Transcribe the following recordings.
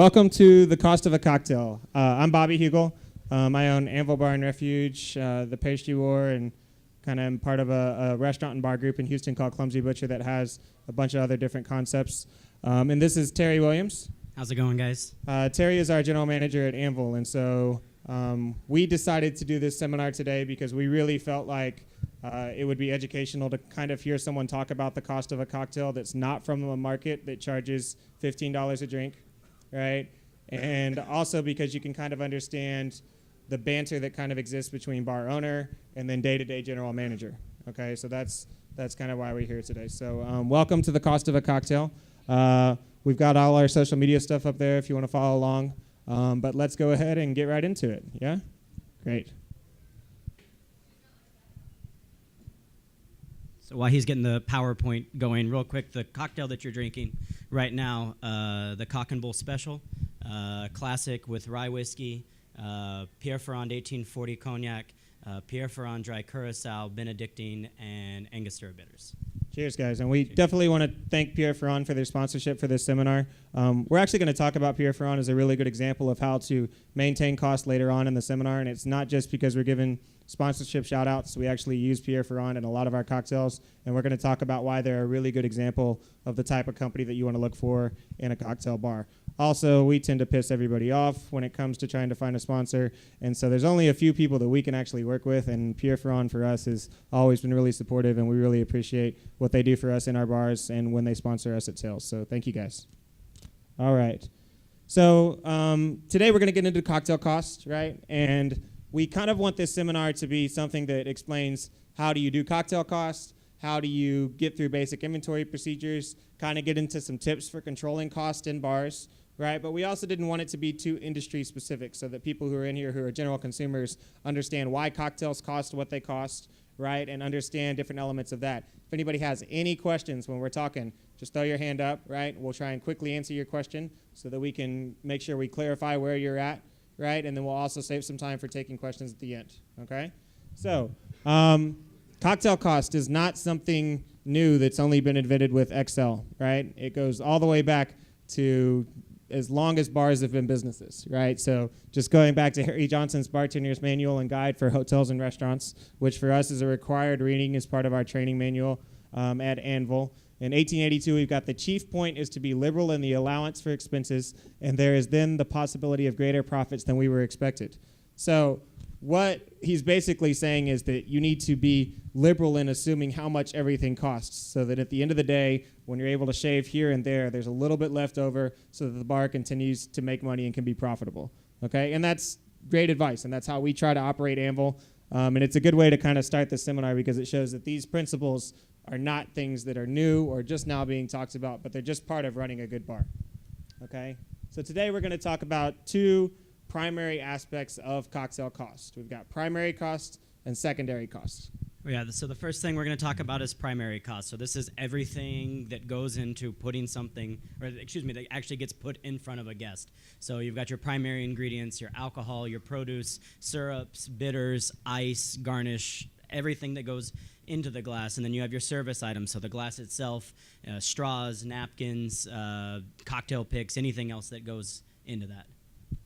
Welcome to the Cost of a Cocktail. I'm Bobby Heugel. I own Anvil Bar and Refuge, the Pastry War, and kind of am part of a restaurant and bar group in Houston called Clumsy Butcher that has a bunch of other different concepts. And this is Terry Williams. How's it going, guys? Terry is our general manager at Anvil, and so we decided to do this seminar today because we really felt like it would be educational to kind of hear someone talk about the cost of a cocktail that's not from a market that charges $15 a drink, right? And also because you can kind of understand the banter that kind of exists between bar owner and then day-to-day general manager. Okay, so that's kind of why we're here today. So welcome to the Cost of a Cocktail. We've got all our social media stuff up there if you want to follow along. But let's go ahead and get right into it. Yeah? Great. So while he's getting the PowerPoint going, real quick, the cocktail that you're drinking right now, the Cock and Bull Special, classic with rye whiskey, Pierre Ferrand 1840 cognac, Pierre Ferrand dry curacao, Benedictine, and Angostura bitters. Cheers, guys. And we definitely want to thank Pierre Ferrand for their sponsorship for this seminar. We're actually going to talk about Pierre Ferrand as a really good example of how to maintain cost later on in the seminar. And it's not just because we're giving sponsorship shout-outs. We actually use Pierre Ferrand in a lot of our cocktails. And we're going to talk about why they're a really good example of the type of company that you want to look for in a cocktail bar. Also, we tend to piss everybody off when it comes to trying to find a sponsor. And so there's only a few people that we can actually work with. And Pierre Ferrand for us has always been really supportive. And we really appreciate what they do for us in our bars and when they sponsor us at sales. So thank you, guys. All right. So today we're going to get into cocktail cost, right? And we kind of want this seminar to be something that explains how do you do cocktail cost, how do you get through basic inventory procedures, kind of get into some tips for controlling cost in bars, right? But we also didn't want it to be too industry specific so that people who are in here who are general consumers understand why cocktails cost what they cost, right? And understand different elements of that. If anybody has any questions when we're talking, just throw your hand up, right? We'll try and quickly answer your question so that we can make sure we clarify where you're at, right? And then we'll also save some time for taking questions at the end, okay? So, cocktail cost is not something new that's only been invented with Excel, right? It goes all the way back to as long as bars have been businesses, right? So just going back to Harry Johnson's Bartender's Manual and Guide for Hotels and Restaurants, which for us is a required reading as part of our training manual at Anvil. In 1882, we've got the chief point is to be liberal in the allowance for expenses, and there is then the possibility of greater profits than we were expected. So what he's basically saying is that you need to be liberal in assuming how much everything costs so that at the end of the day, when you're able to shave here and there, there's a little bit left over so that the bar continues to make money and can be profitable, okay? And that's great advice, and that's how we try to operate Anvil. And it's a good way to kind of start the seminar because it shows that these principles are not things that are new or just now being talked about, but they're just part of running a good bar, okay? So today we're going to talk about two primary aspects of cocktail cost. We've got primary cost and secondary cost. Yeah, so the first thing we're going to talk about is primary cost. So this is everything that goes into putting something, or excuse me, that actually gets put in front of a guest. So you've got your primary ingredients, your alcohol, your produce, syrups, bitters, ice, garnish, everything that goes into the glass. And then you have your service items, so the glass itself, straws, napkins, cocktail picks, anything else that goes into that.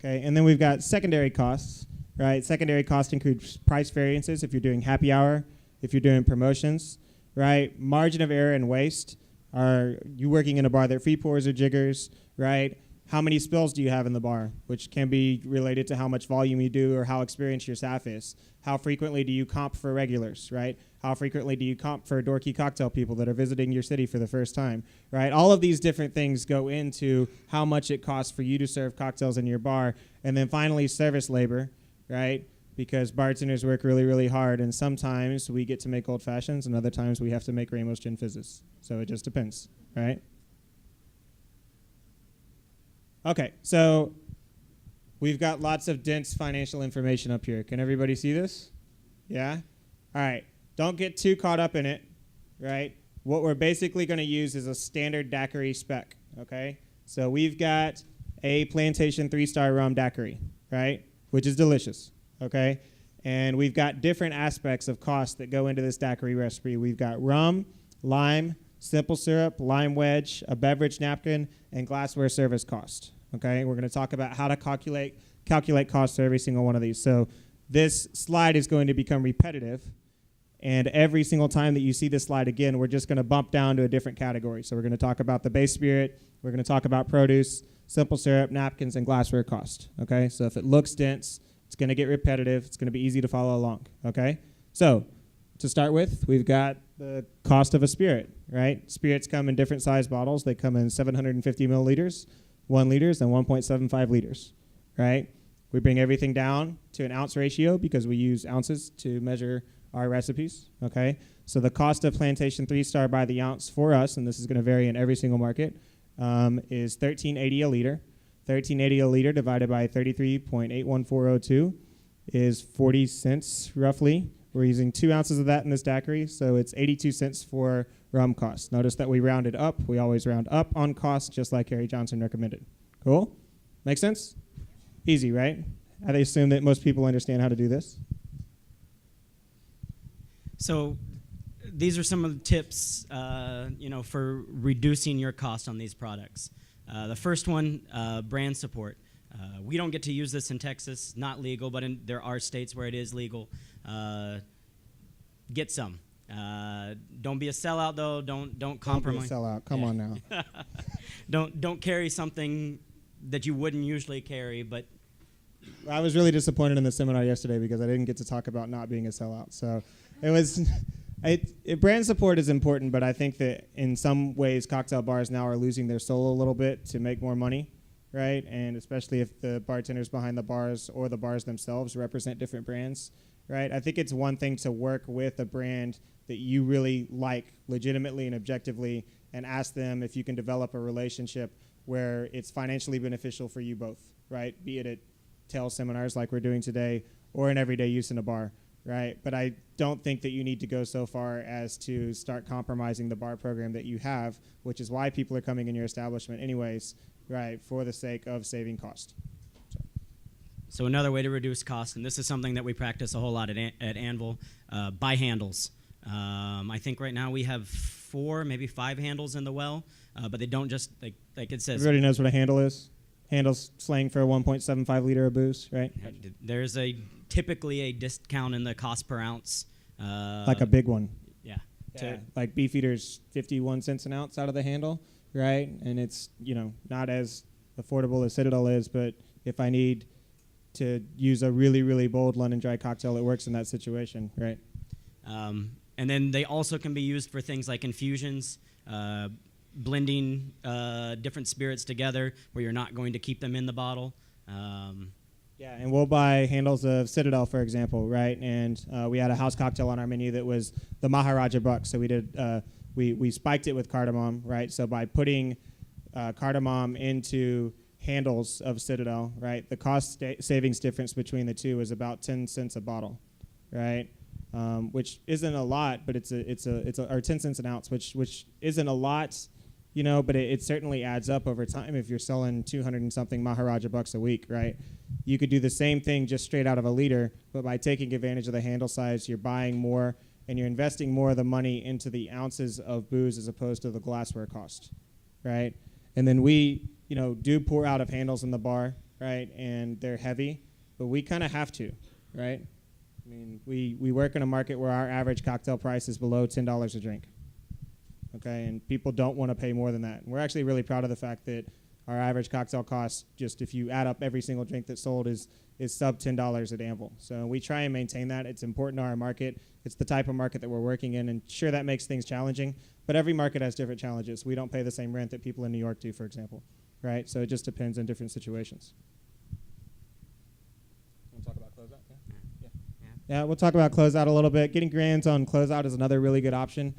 Okay, and then we've got secondary costs, right? Secondary cost includes price variances if you're doing happy hour, if you're doing promotions, right? Margin of error and waste. Are you working in a bar that free pours or jiggers, right? How many spills do you have in the bar, which can be related to how much volume you do or how experienced your staff is. How frequently do you comp for regulars, right? How frequently do you comp for dorky cocktail people that are visiting your city for the first time, right? All of these different things go into how much it costs for you to serve cocktails in your bar. And then finally, service labor, right? Because bartenders work really, really hard, and sometimes we get to make old fashions, and other times we have to make Ramos gin fizzes. So it just depends, right? Okay, so we've got lots of dense financial information up here. Can everybody see this? Yeah? All right. Don't get too caught up in it, right? What we're basically going to use is a standard daiquiri spec, okay? So we've got a plantation 3-star rum daiquiri, right, which is delicious, okay? And we've got different aspects of cost that go into this daiquiri recipe. We've got rum, lime, simple syrup, lime wedge, a beverage napkin, and glassware service cost. Okay, we're going to talk about how to calculate costs for every single one of these. So this slide is going to become repetitive, and every single time that you see this slide again, we're just going to bump down to a different category. So we're going to talk about the base spirit, we're going to talk about produce, simple syrup, napkins, and glassware cost. Okay, so if it looks dense, it's going to get repetitive. It's going to be easy to follow along. Okay, so to start with, we've got the cost of a spirit, right? Spirits come in different size bottles. They come in 750 milliliters, 1 liters, and 1.75 liters, right? We bring everything down to an ounce ratio because we use ounces to measure our recipes, okay? So the cost of Plantation 3-Star by the ounce for us, and this is going to vary in every single market, is $13.80 a liter. $13.80 a liter divided by 33.81402 is 40 cents roughly. We're using 2 ounces of that in this daiquiri, so it's 82 cents for rum cost. Notice that we rounded up. We always round up on cost, just like Harry Johnson recommended. Cool? Make sense? Easy, right? I assume that most people understand how to do this. So these are some of the tips, for reducing your cost on these products. The first one, brand support. We don't get to use this in Texas, not legal, but there are states where it is legal. Get some. Don't be a sellout though. Don't compromise. Don't be a sellout. Come on now. Don't carry something that you wouldn't usually carry. But I was really disappointed in the seminar yesterday because I didn't get to talk about not being a sellout. So it was. Brand support is important, but I think that in some ways cocktail bars now are losing their soul a little bit to make more money, right? And especially if the bartenders behind the bars or the bars themselves represent different brands, right? I think it's one thing to work with a brand that you really like legitimately and objectively and ask them if you can develop a relationship where it's financially beneficial for you both, right? Be it at tail seminars like we're doing today or in everyday use in a bar. Right, but I don't think that you need to go so far as to start compromising the bar program that you have, which is why people are coming in your establishment anyways, right, for the sake of saving cost. So another way to reduce cost, and this is something that we practice a whole lot at Anvil, buy handles. I think right now we have 4, maybe 5 handles in the well, but they don't just, like it says. Everybody knows what a handle is? Handles slang for a 1.75 liter of booze, right? There's typically a discount in the cost per ounce. Like a big one. Yeah. Like Beefeater's 51 cents an ounce out of the handle, right? And it's, not as affordable as Citadel is, but if I need to use a really, really bold London Dry cocktail, it works in that situation, right? And then they also can be used for things like infusions, blending different spirits together where you're not going to keep them in the bottle. And we'll buy handles of Citadel, for example, right? And we had a house cocktail on our menu that was the Maharaja Buck. So we did we spiked it with cardamom, right? So by putting cardamom into handles of Citadel, right, the cost savings difference between the two is about 10 cents a bottle, right? Which isn't a lot, but it's or 10 cents an ounce, which isn't a lot. But it certainly adds up over time if you're selling 200 and something Maharaja Bucks a week, right? You could do the same thing just straight out of a liter, but by taking advantage of the handle size, you're buying more and you're investing more of the money into the ounces of booze as opposed to the glassware cost, right? And then we, do pour out of handles in the bar, right? And they're heavy, but we kind of have to, right? I mean, we work in a market where our average cocktail price is below $10 a drink. Okay, and people don't want to pay more than that. And we're actually really proud of the fact that our average cocktail cost, just if you add up every single drink that's sold, is sub $10 at Anvil. So we try and maintain that. It's important to our market. It's the type of market that we're working in, and sure, that makes things challenging, but every market has different challenges. We don't pay the same rent that people in New York do, for example, right? So it just depends on different situations. Want to talk about closeout? Yeah, we'll talk about closeout a little bit. Getting grants on closeout is another really good option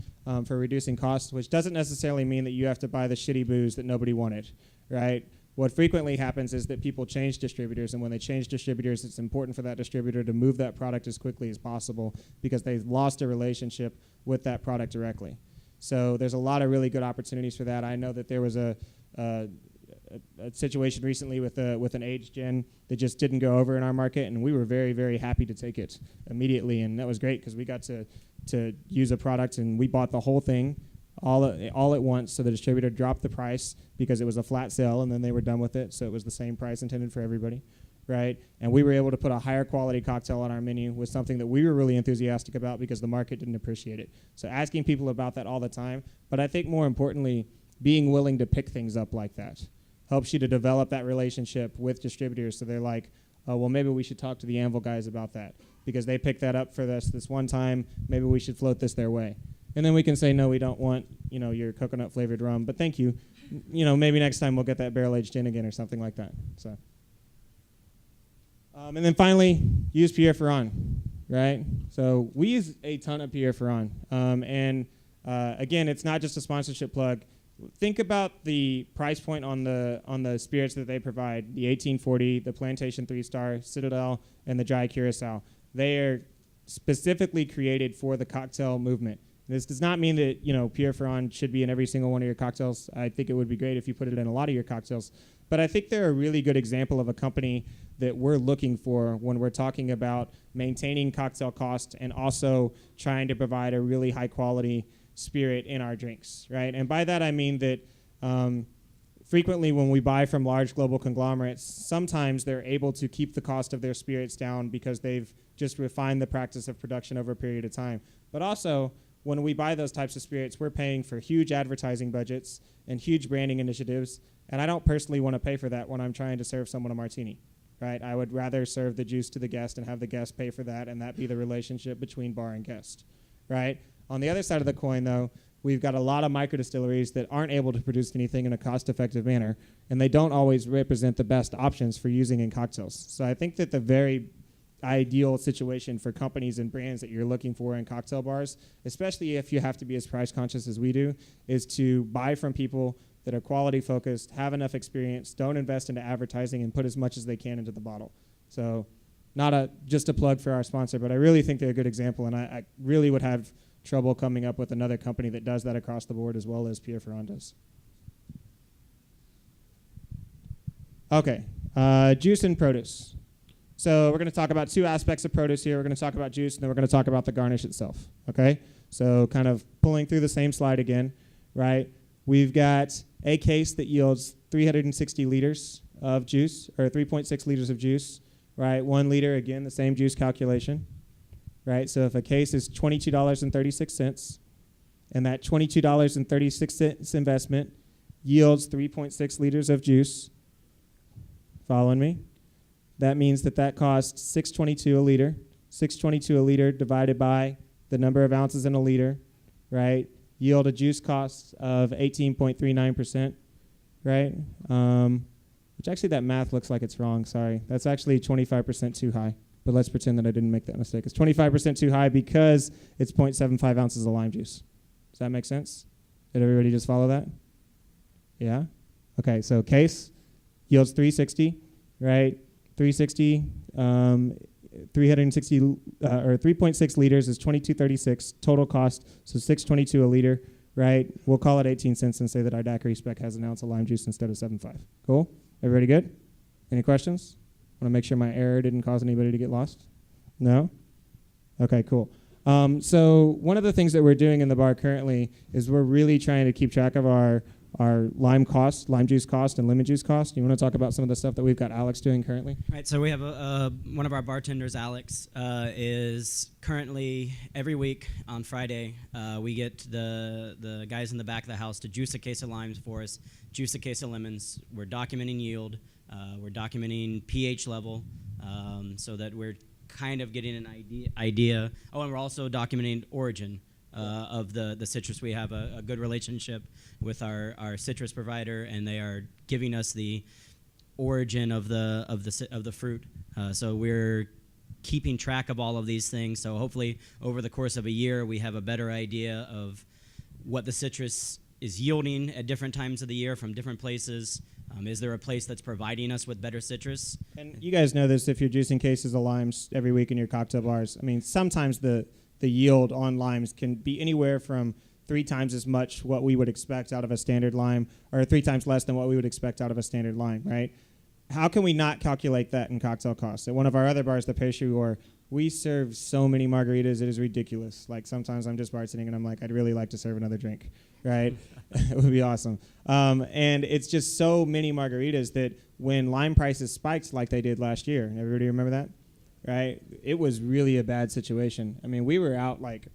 for reducing costs, which doesn't necessarily mean that you have to buy the shitty booze that nobody wanted, right? What frequently happens is that people change distributors, and when they change distributors, it's important for that distributor to move that product as quickly as possible because they've lost a relationship with that product directly. So there's a lot of really good opportunities for that. I know that there was a situation recently with an aged gin that just didn't go over in our market, and we were very, very happy to take it immediately, and that was great because we got to use a product, and we bought the whole thing all at once, so the distributor dropped the price because it was a flat sale, and then they were done with it, so it was the same price intended for everybody, right? And we were able to put a higher quality cocktail on our menu with something that we were really enthusiastic about because the market didn't appreciate it. So asking people about that all the time, but I think more importantly, being willing to pick things up like that helps you to develop that relationship with distributors, so they're like, oh, well, maybe we should talk to the Anvil guys about that because they picked that up for this one time. Maybe we should float this their way. And then we can say, no, we don't want, your coconut flavored rum, but thank you. Maybe next time we'll get that barrel aged gin again or something like that. So, and then finally, use Pierre Ferrand, right? So we use a ton of Pierre Ferrand. Again, it's not just a sponsorship plug. Think about the price point on the spirits that they provide, the 1840, the Plantation 3-Star, Citadel, and the Dry Curacao. They are specifically created for the cocktail movement. This does not mean that Pierre Ferrand should be in every single one of your cocktails. I think it would be great if you put it in a lot of your cocktails. But I think they're a really good example of a company that we're looking for when we're talking about maintaining cocktail cost and also trying to provide a really high quality spirit in our drinks, right? And by that I mean that frequently when we buy from large global conglomerates, sometimes they're able to keep the cost of their spirits down because they've just refined the practice of production over a period of time. But also, when we buy those types of spirits, we're paying for huge advertising budgets and huge branding initiatives, and I don't personally want to pay for that when I'm trying to serve someone a martini, right? I would rather serve the juice to the guest and have the guest pay for that, and that be the relationship between bar and guest, right? On the other side of the coin, though, we've got a lot of micro distilleries that aren't able to produce anything in a cost-effective manner, and they don't always represent the best options for using in cocktails. So I think that the very ideal situation for companies and brands that you're looking for in cocktail bars, especially if you have to be as price conscious as we do, is to buy from people that are quality focused, have enough experience, don't invest into advertising, and put as much as they can into the bottle. So not just a plug for our sponsor, but I really think they're a good example, and I really would have trouble coming up with another company that does that across the board as well as Pierre Ferrand does. Okay, juice and produce. So we're going to talk about two aspects of produce here. We're going to talk about juice, and then we're going to talk about the garnish itself, okay? So kind of pulling through the same slide again, right? We've got a case that yields 360 liters of juice, or 3.6 liters of juice, right? 1 liter, again, the same juice calculation, right? So if a case is $22.36, and that $22.36 investment yields 3.6 liters of juice, following me? That means that costs $6.22 a liter. $6.22 a liter divided by the number of ounces in a liter, right? Yield a juice cost of 18.39%, right? Which actually that math looks like it's wrong, sorry. That's actually 25% too high, but let's pretend that I didn't make that mistake. It's 25% too high because it's 0.75 ounces of lime juice. Does that make sense? Did everybody just follow that? Yeah? Okay, so case yields 360, right? 360, 360 or 3.6 liters is 22.36 total cost, so $6.22 a liter, right? We'll call it 18 cents and say that our daiquiri spec has an ounce of lime juice instead of 7.5. Cool? Everybody good? Any questions? Want to make sure my error didn't cause anybody to get lost? No? Okay, cool. So one of the things that we're doing in the bar currently is we're really trying to keep track of our lime juice cost, and lemon juice cost. You want to talk about some of the stuff that we've got Alex doing currently? Right, so we have one of our bartenders, Alex, is currently every week on Friday, we get the guys in the back of the house to juice a case of limes for us, juice a case of lemons. We're documenting yield, we're documenting pH level, so that we're kind of getting an idea. Oh, and we're also documenting origin of the citrus. We have a good relationship with our citrus provider, and they are giving us the origin of the fruit. So we're keeping track of all of these things. So hopefully over the course of a year, we have a better idea of what the citrus is yielding at different times of the year from different places. Is there a place that's providing us with better citrus? And you guys know this if you're juicing cases of limes every week in your cocktail bars. I mean, sometimes the yield on limes can be anywhere from 3 times as much what we would expect out of a standard lime, or 3 times less than what we would expect out of a standard lime, right? How can we not calculate that in cocktail costs? At one of our other bars, the Pêcheur, we serve so many margaritas, it is ridiculous. Like sometimes I'm just bartending and I'm like, I'd really like to serve another drink, right? It would be awesome. And it's just so many margaritas that when lime prices spiked like they did last year, everybody remember that? Right? It was really a bad situation. I mean, we were out like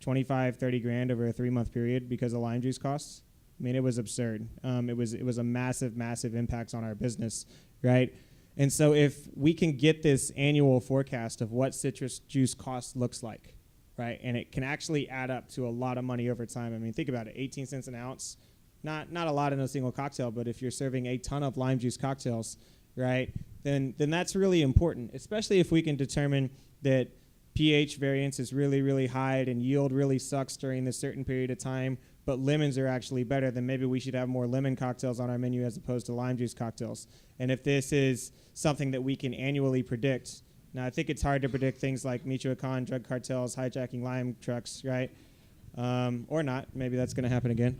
25, 30 grand over a 3-month period because of lime juice costs. I mean, it was absurd. It was a massive, massive impact on our business, right? And so if we can get this annual forecast of what citrus juice cost looks like, right, and it can actually add up to a lot of money over time. I mean, think about it, 18 cents an ounce, not a lot in a single cocktail, but if you're serving a ton of lime juice cocktails, right, then that's really important, especially if we can determine that pH variance is really, really high and yield really sucks during this certain period of time, but lemons are actually better, then maybe we should have more lemon cocktails on our menu as opposed to lime juice cocktails. And if this is something that we can annually predict, now I think it's hard to predict things like Michoacan, drug cartels, hijacking lime trucks, right? Or not. Maybe that's going to happen again.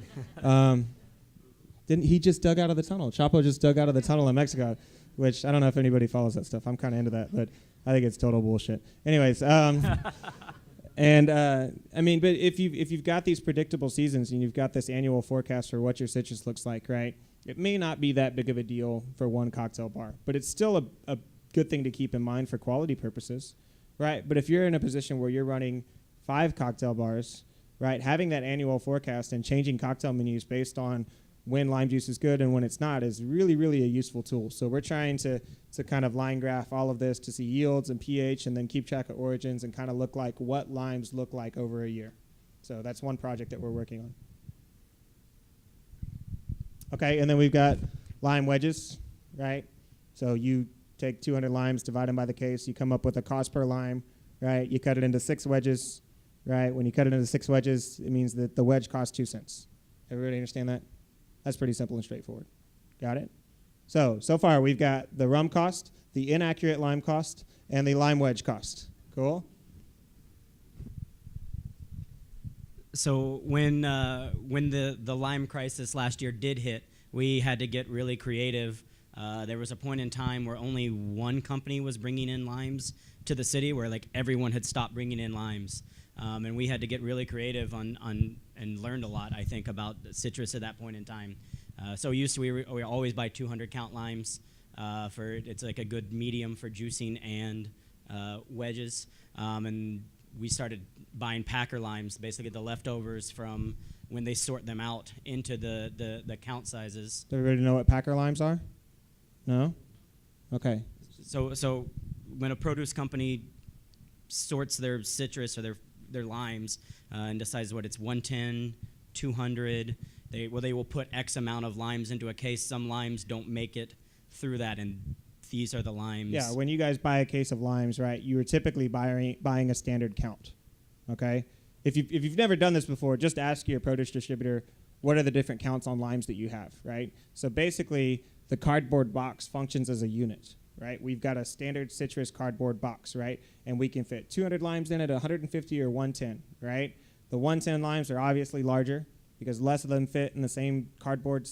He just dug out of the tunnel. Chapo just dug out of the tunnel in Mexico, which I don't know if anybody follows that stuff. I'm kind of into that, but I think it's total bullshit. Anyways, and I mean, but if you've got these predictable seasons and you've got this annual forecast for what your citrus looks like, right? It may not be that big of a deal for one cocktail bar, but it's still a good thing to keep in mind for quality purposes, right? But if you're in a position where you're running 5 cocktail bars, right, having that annual forecast and changing cocktail menus based on when lime juice is good and when it's not is really, really a useful tool. So we're trying to kind of line graph all of this to see yields and pH and then keep track of origins and kind of look like what limes look like over a year. So that's one project that we're working on. Okay, and then we've got lime wedges, right? So you take 200 limes, divide them by the case, you come up with a cost per lime, right? You cut it into 6 wedges, right? When you cut it into 6 wedges, it means that the wedge costs 2 cents. Everybody understand that? That's pretty simple and straightforward. Got it? So far we've got the rum cost, the inaccurate lime cost, and the lime wedge cost. Cool? So when the lime crisis last year did hit, we had to get really creative. There was a point in time where only one company was bringing in limes to the city, where like everyone had stopped bringing in limes, and we had to get really creative on and learned a lot, I think, about citrus at that point in time. So we always buy 200 count limes it's like a good medium for juicing and wedges, and we started buying packer limes, basically the leftovers from when they sort them out into the count sizes. Does everybody know what packer limes are? No? Okay. So when a produce company sorts their citrus or their limes and decides what it's 110, 200, they will put X amount of limes into a case. Some limes don't make it through that, and these are the limes. Yeah, when you guys buy a case of limes, right, you are typically buying a standard count, okay? If you've never done this before, just ask your produce distributor, what are the different counts on limes that you have, right? So basically, the cardboard box functions as a unit, right? We've got a standard citrus cardboard box, right? And we can fit 200 limes in it, 150 or 110, right? The 110 limes are obviously larger because less of them fit in the same cardboard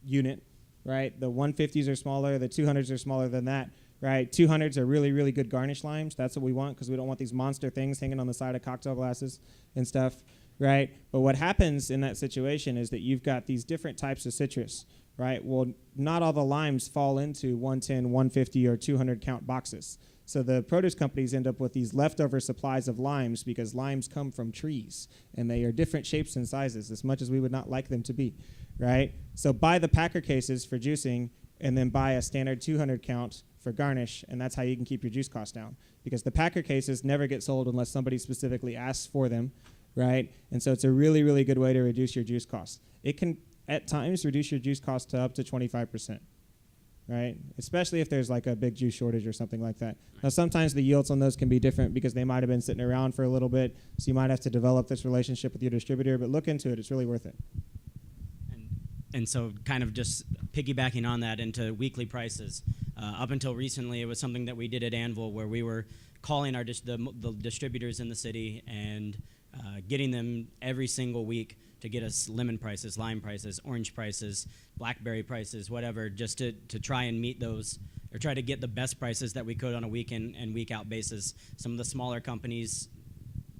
unit, right? The 150s are smaller, the 200s are smaller than that, right? 200s are really, really good garnish limes. That's what we want because we don't want these monster things hanging on the side of cocktail glasses and stuff, right? But what happens in that situation is that you've got these different types of citrus, right? Well, not all the limes fall into 110, 150, or 200 count boxes. So the produce companies end up with these leftover supplies of limes because limes come from trees, and they are different shapes and sizes, as much as we would not like them to be, right? So buy the packer cases for juicing, and then buy a standard 200 count for garnish, and that's how you can keep your juice costs down. Because the packer cases never get sold unless somebody specifically asks for them, right? And so it's a really, really good way to reduce your juice costs. It can, at times, reduce your juice cost to up to 25%, right? Especially if there's like a big juice shortage or something like that. Now, sometimes the yields on those can be different because they might have been sitting around for a little bit, so you might have to develop this relationship with your distributor, but look into it. It's really worth it. And so kind of just piggybacking on that into weekly prices. Up until recently, it was something that we did at Anvil where we were calling the distributors in the city and getting them every single week to get us lemon prices, lime prices, orange prices, blackberry prices, whatever, just to try and meet those or try to get the best prices that we could on a week in and week out basis. Some of the smaller companies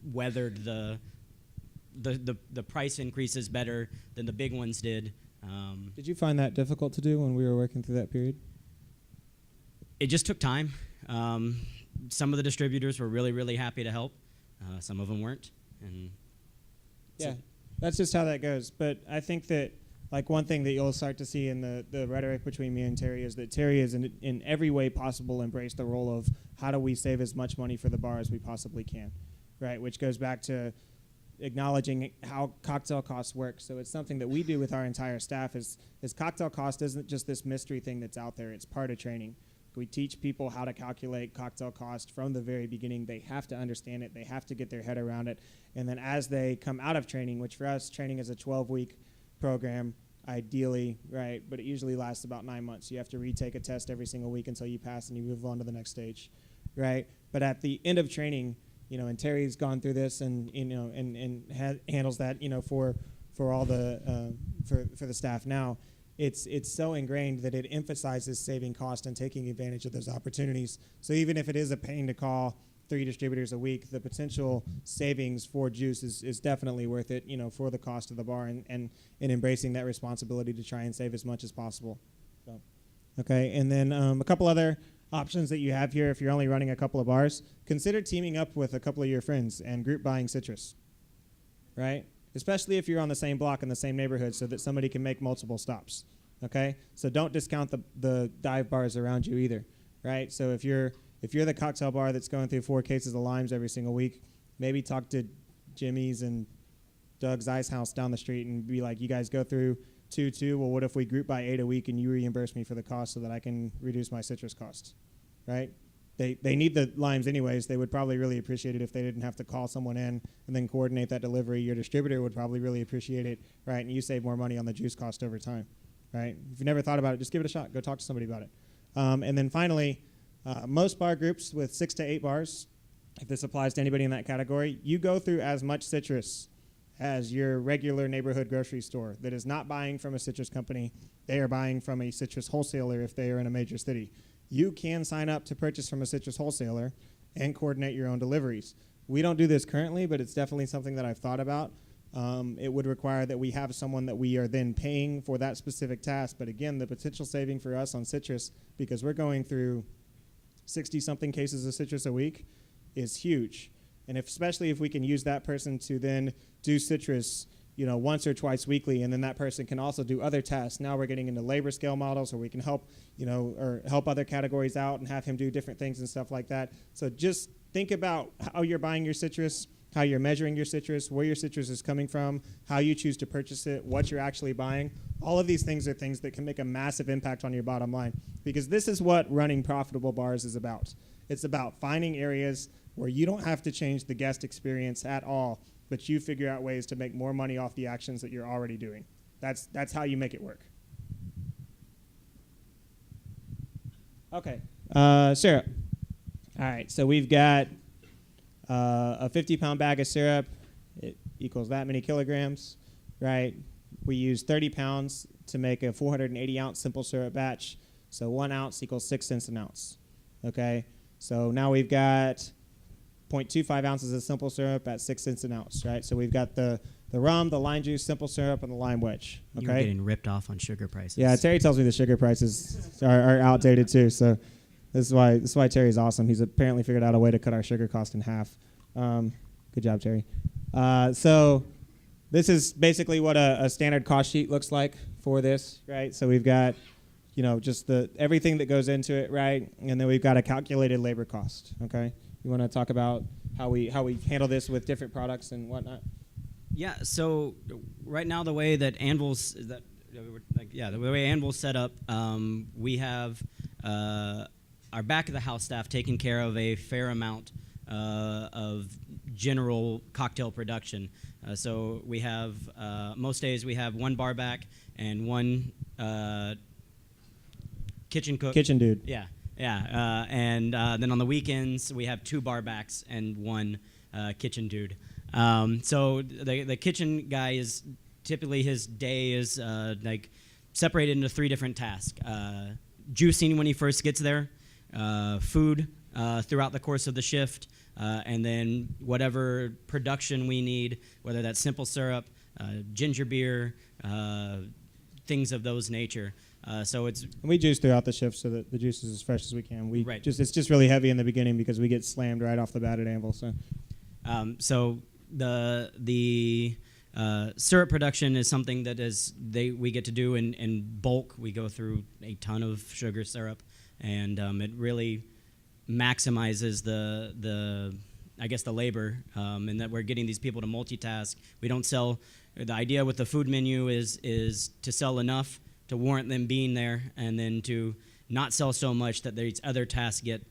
weathered the price increases better than the big ones did. Did you find that difficult to do when we were working through that period? It just took time. Some of the distributors were really, really happy to help. Some of them weren't. And yeah, that's just how that goes. But I think that like one thing that you'll start to see in the rhetoric between me and Terry is that Terry is in every way possible embraced the role of how do we save as much money for the bar as we possibly can, right? Which goes back to acknowledging how cocktail costs work. So it's something that we do with our entire staff is cocktail cost isn't just this mystery thing that's out there. It's part of training. We teach people how to calculate cocktail cost from the very beginning. They have to understand it. They have to get their head around it. And then as they come out of training, which for us, training is a 12-week program, ideally, right? But it usually lasts about 9 months. You have to retake a test every single week until you pass and you move on to the next stage, right? But at the end of training, and Terry's gone through this and, and handles that, for all the, for the staff now. It's so ingrained that it emphasizes saving cost and taking advantage of those opportunities. So even if it is a pain to call 3 distributors a week, the potential savings for juice is definitely worth it, for the cost of the bar and embracing that responsibility to try and save as much as possible. So, okay, and then a couple other options that you have here if you're only running a couple of bars. Consider teaming up with a couple of your friends and group buying citrus, right? Especially if you're on the same block in the same neighborhood so that somebody can make multiple stops, okay? So don't discount the dive bars around you either, right? So if you're the cocktail bar that's going through 4 cases of limes every single week, maybe talk to Jimmy's and Doug's Ice House down the street and be like, you guys go through 2. Well, what if we group by 8 a week and you reimburse me for the cost so that I can reduce my citrus costs, right? They need the limes anyways. They would probably really appreciate it if they didn't have to call someone in and then coordinate that delivery. Your distributor would probably really appreciate it, right? And you save more money on the juice cost over time, right? If you've never thought about it, just give it a shot. Go talk to somebody about it. And then finally, most bar groups with 6 to 8 bars, if this applies to anybody in that category, you go through as much citrus as your regular neighborhood grocery store that is not buying from a citrus company. They are buying from a citrus wholesaler if they are in a major city. You can sign up to purchase from a citrus wholesaler and coordinate your own deliveries. We don't do this currently, but it's definitely something that I've thought about. It would require that we have someone that we are then paying for that specific task. But again, the potential saving for us on citrus, because we're going through 60-something cases of citrus a week, is huge. And especially if we can use that person to then do citrus, once or twice weekly, and then that person can also do other tasks. Now we're getting into labor scale models, or we can help, or help other categories out and have him do different things and stuff like that. So just think about how you're buying your citrus, how you're measuring your citrus, where your citrus is coming from, how you choose to purchase it, what you're actually buying. All of these things are things that can make a massive impact on your bottom line, because this is what running profitable bars is about. It's about finding areas where you don't have to change the guest experience at all, but you figure out ways to make more money off the actions that you're already doing. That's how you make it work. Okay, syrup. All right, so we've got a 50-pound bag of syrup. It equals that many kilograms, right? We use 30 pounds to make a 480-ounce simple syrup batch. So 1 ounce equals 6 cents an ounce, okay? So now we've got 0.25 ounces of simple syrup at 6 cents an ounce, right? So we've got the rum, the lime juice, simple syrup, and the lime wedge, okay? You're getting ripped off on sugar prices. Yeah, Terry tells me the sugar prices are outdated too, so this is why Terry's awesome. He's apparently figured out a way to cut our sugar cost in half. Good job, Terry. So this is basically what a standard cost sheet looks like for this, right? So we've got, just everything that goes into it, right? And then we've got a calculated labor cost, okay? You want to talk about how we handle this with different products and whatnot? Yeah. So right now, the way that Anvil's the way Anvil's set up, we have our back of the house staff taking care of a fair amount of general cocktail production. So we have most days we have 1 bar back and 1 kitchen cook. Kitchen dude. Yeah. Yeah, and then on the weekends we have 2 bar backs and 1 kitchen dude. So the kitchen guy is typically his day is separated into 3 different tasks: juicing when he first gets there, food throughout the course of the shift, and then whatever production we need, whether that's simple syrup, ginger beer, things of those nature. So it's we juice throughout the shift so that the juice is as fresh as we can. Right. It's just really heavy in the beginning because we get slammed right off the bat at Anvil. So the syrup production is something that we get to do in bulk. We go through a ton of sugar syrup, and it really maximizes the labor, and that we're getting these people to multitask. We don't sell. The idea with the food menu is to sell enough to warrant them being there, and then to not sell so much that these other tasks get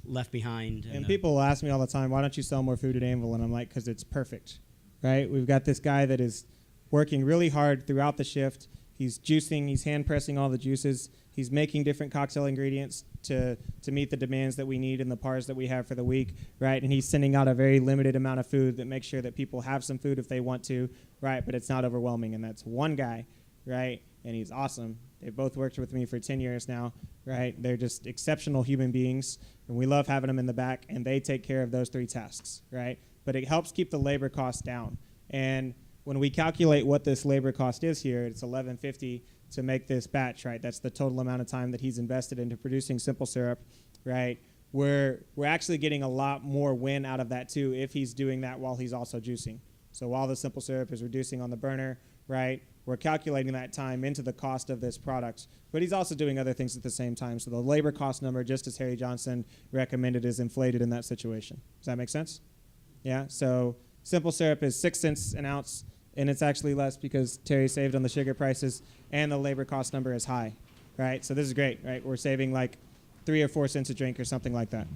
left behind. And people ask me all the time, why don't you sell more food at Anvil? And I'm like, because it's perfect, right? We've got this guy that is working really hard throughout the shift. He's juicing, he's hand pressing all the juices. He's making different cocktail ingredients to meet the demands that we need in the pars that we have for the week, right? And he's sending out a very limited amount of food that makes sure that people have some food if they want to, right? But it's not overwhelming, and that's one guy, right? And he's awesome. They've both worked with me for 10 years now, right? They're just exceptional human beings, and we love having them in the back, and they take care of those 3 tasks, right? But it helps keep the labor costs down. And when we calculate what this labor cost is here, it's $11.50 to make this batch, right? That's the total amount of time that he's invested into producing simple syrup, right? We're actually getting a lot more win out of that too if he's doing that while he's also juicing. So while the simple syrup is reducing on the burner, right, we're calculating that time into the cost of this product. But he's also doing other things at the same time. So the labor cost number, just as Harry Johnson recommended, is inflated in that situation. Does that make sense? Yeah, so simple syrup is 6 cents an ounce, and it's actually less because Terry saved on the sugar prices, and the labor cost number is high, right? So this is great, right? We're saving like 3 or 4 cents a drink or something like that.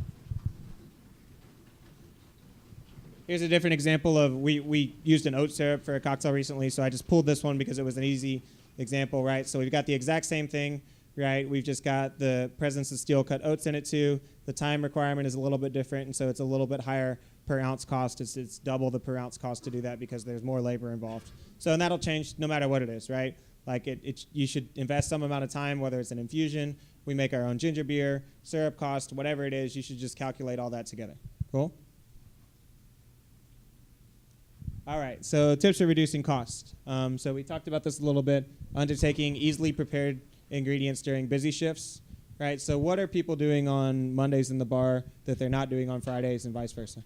Here's a different example of, we used an oat syrup for a cocktail recently, so I just pulled this one because it was an easy example, right? So we've got the exact same thing, right? We've just got the presence of steel cut oats in it too. The time requirement is a little bit different, and so it's a little bit higher per ounce cost. It's double the per ounce cost to do that because there's more labor involved. So, and that'll change no matter what it is, right? Like you should invest some amount of time, whether it's an infusion, we make our own ginger beer, syrup cost, whatever it is, you should just calculate all that together. Cool? All right, so tips for reducing cost. So we talked about this a little bit. Undertaking easily prepared ingredients during busy shifts, right? So what are people doing on Mondays in the bar that they're not doing on Fridays and vice versa?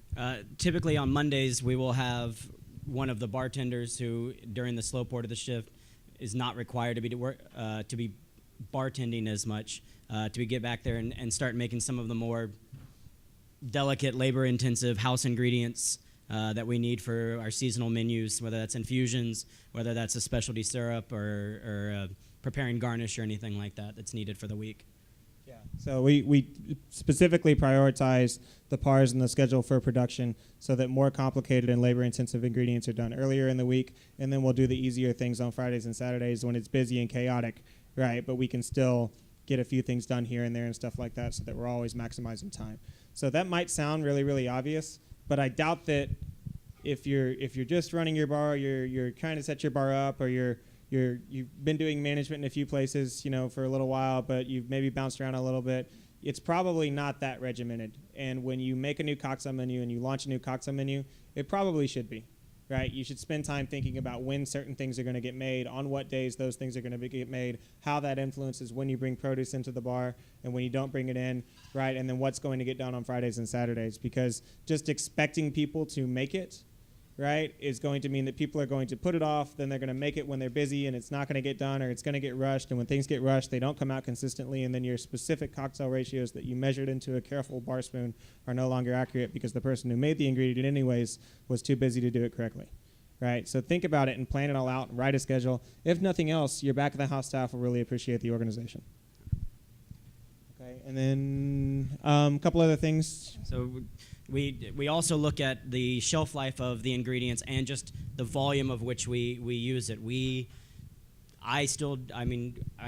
Typically on Mondays, we will have one of the bartenders who, during the slow part of the shift, is not required to be bartending as much, to get back there and start making some of the more delicate, labor-intensive house ingredients that we need for our seasonal menus, whether that's infusions, whether that's a specialty syrup or preparing garnish or anything like that that's needed for the week. Yeah. So we specifically prioritize the pars in the schedule for production so that more complicated and labor-intensive ingredients are done earlier in the week, and then we'll do the easier things on Fridays and Saturdays when it's busy and chaotic, right? But we can still get a few things done here and there and stuff like that so that we're always maximizing time. So that might sound really, really obvious, but I doubt that if you're just running your bar, you're trying to set your bar up, or you've been doing management in a few places, for a little while, but you've maybe bounced around a little bit. It's probably not that regimented. And when you make a new cocktail menu and you launch a new cocktail menu, it probably should be, right? You should spend time thinking about when certain things are going to get made, on what days those things are going to get made, how that influences when you bring produce into the bar and when you don't bring it in, right? And then what's going to get done on Fridays and Saturdays, because just expecting people to make it, right, is going to mean that people are going to put it off, then they're going to make it when they're busy, and it's not going to get done, or it's going to get rushed, and when things get rushed, they don't come out consistently, and then your specific cocktail ratios that you measured into a careful bar spoon are no longer accurate because the person who made the ingredient anyways was too busy to do it correctly, right? So think about it and plan it all out and write a schedule. If nothing else, your back of the house staff will really appreciate the organization. Okay, and then a couple other things. So we also look at the shelf life of the ingredients and just the volume of which we use it. I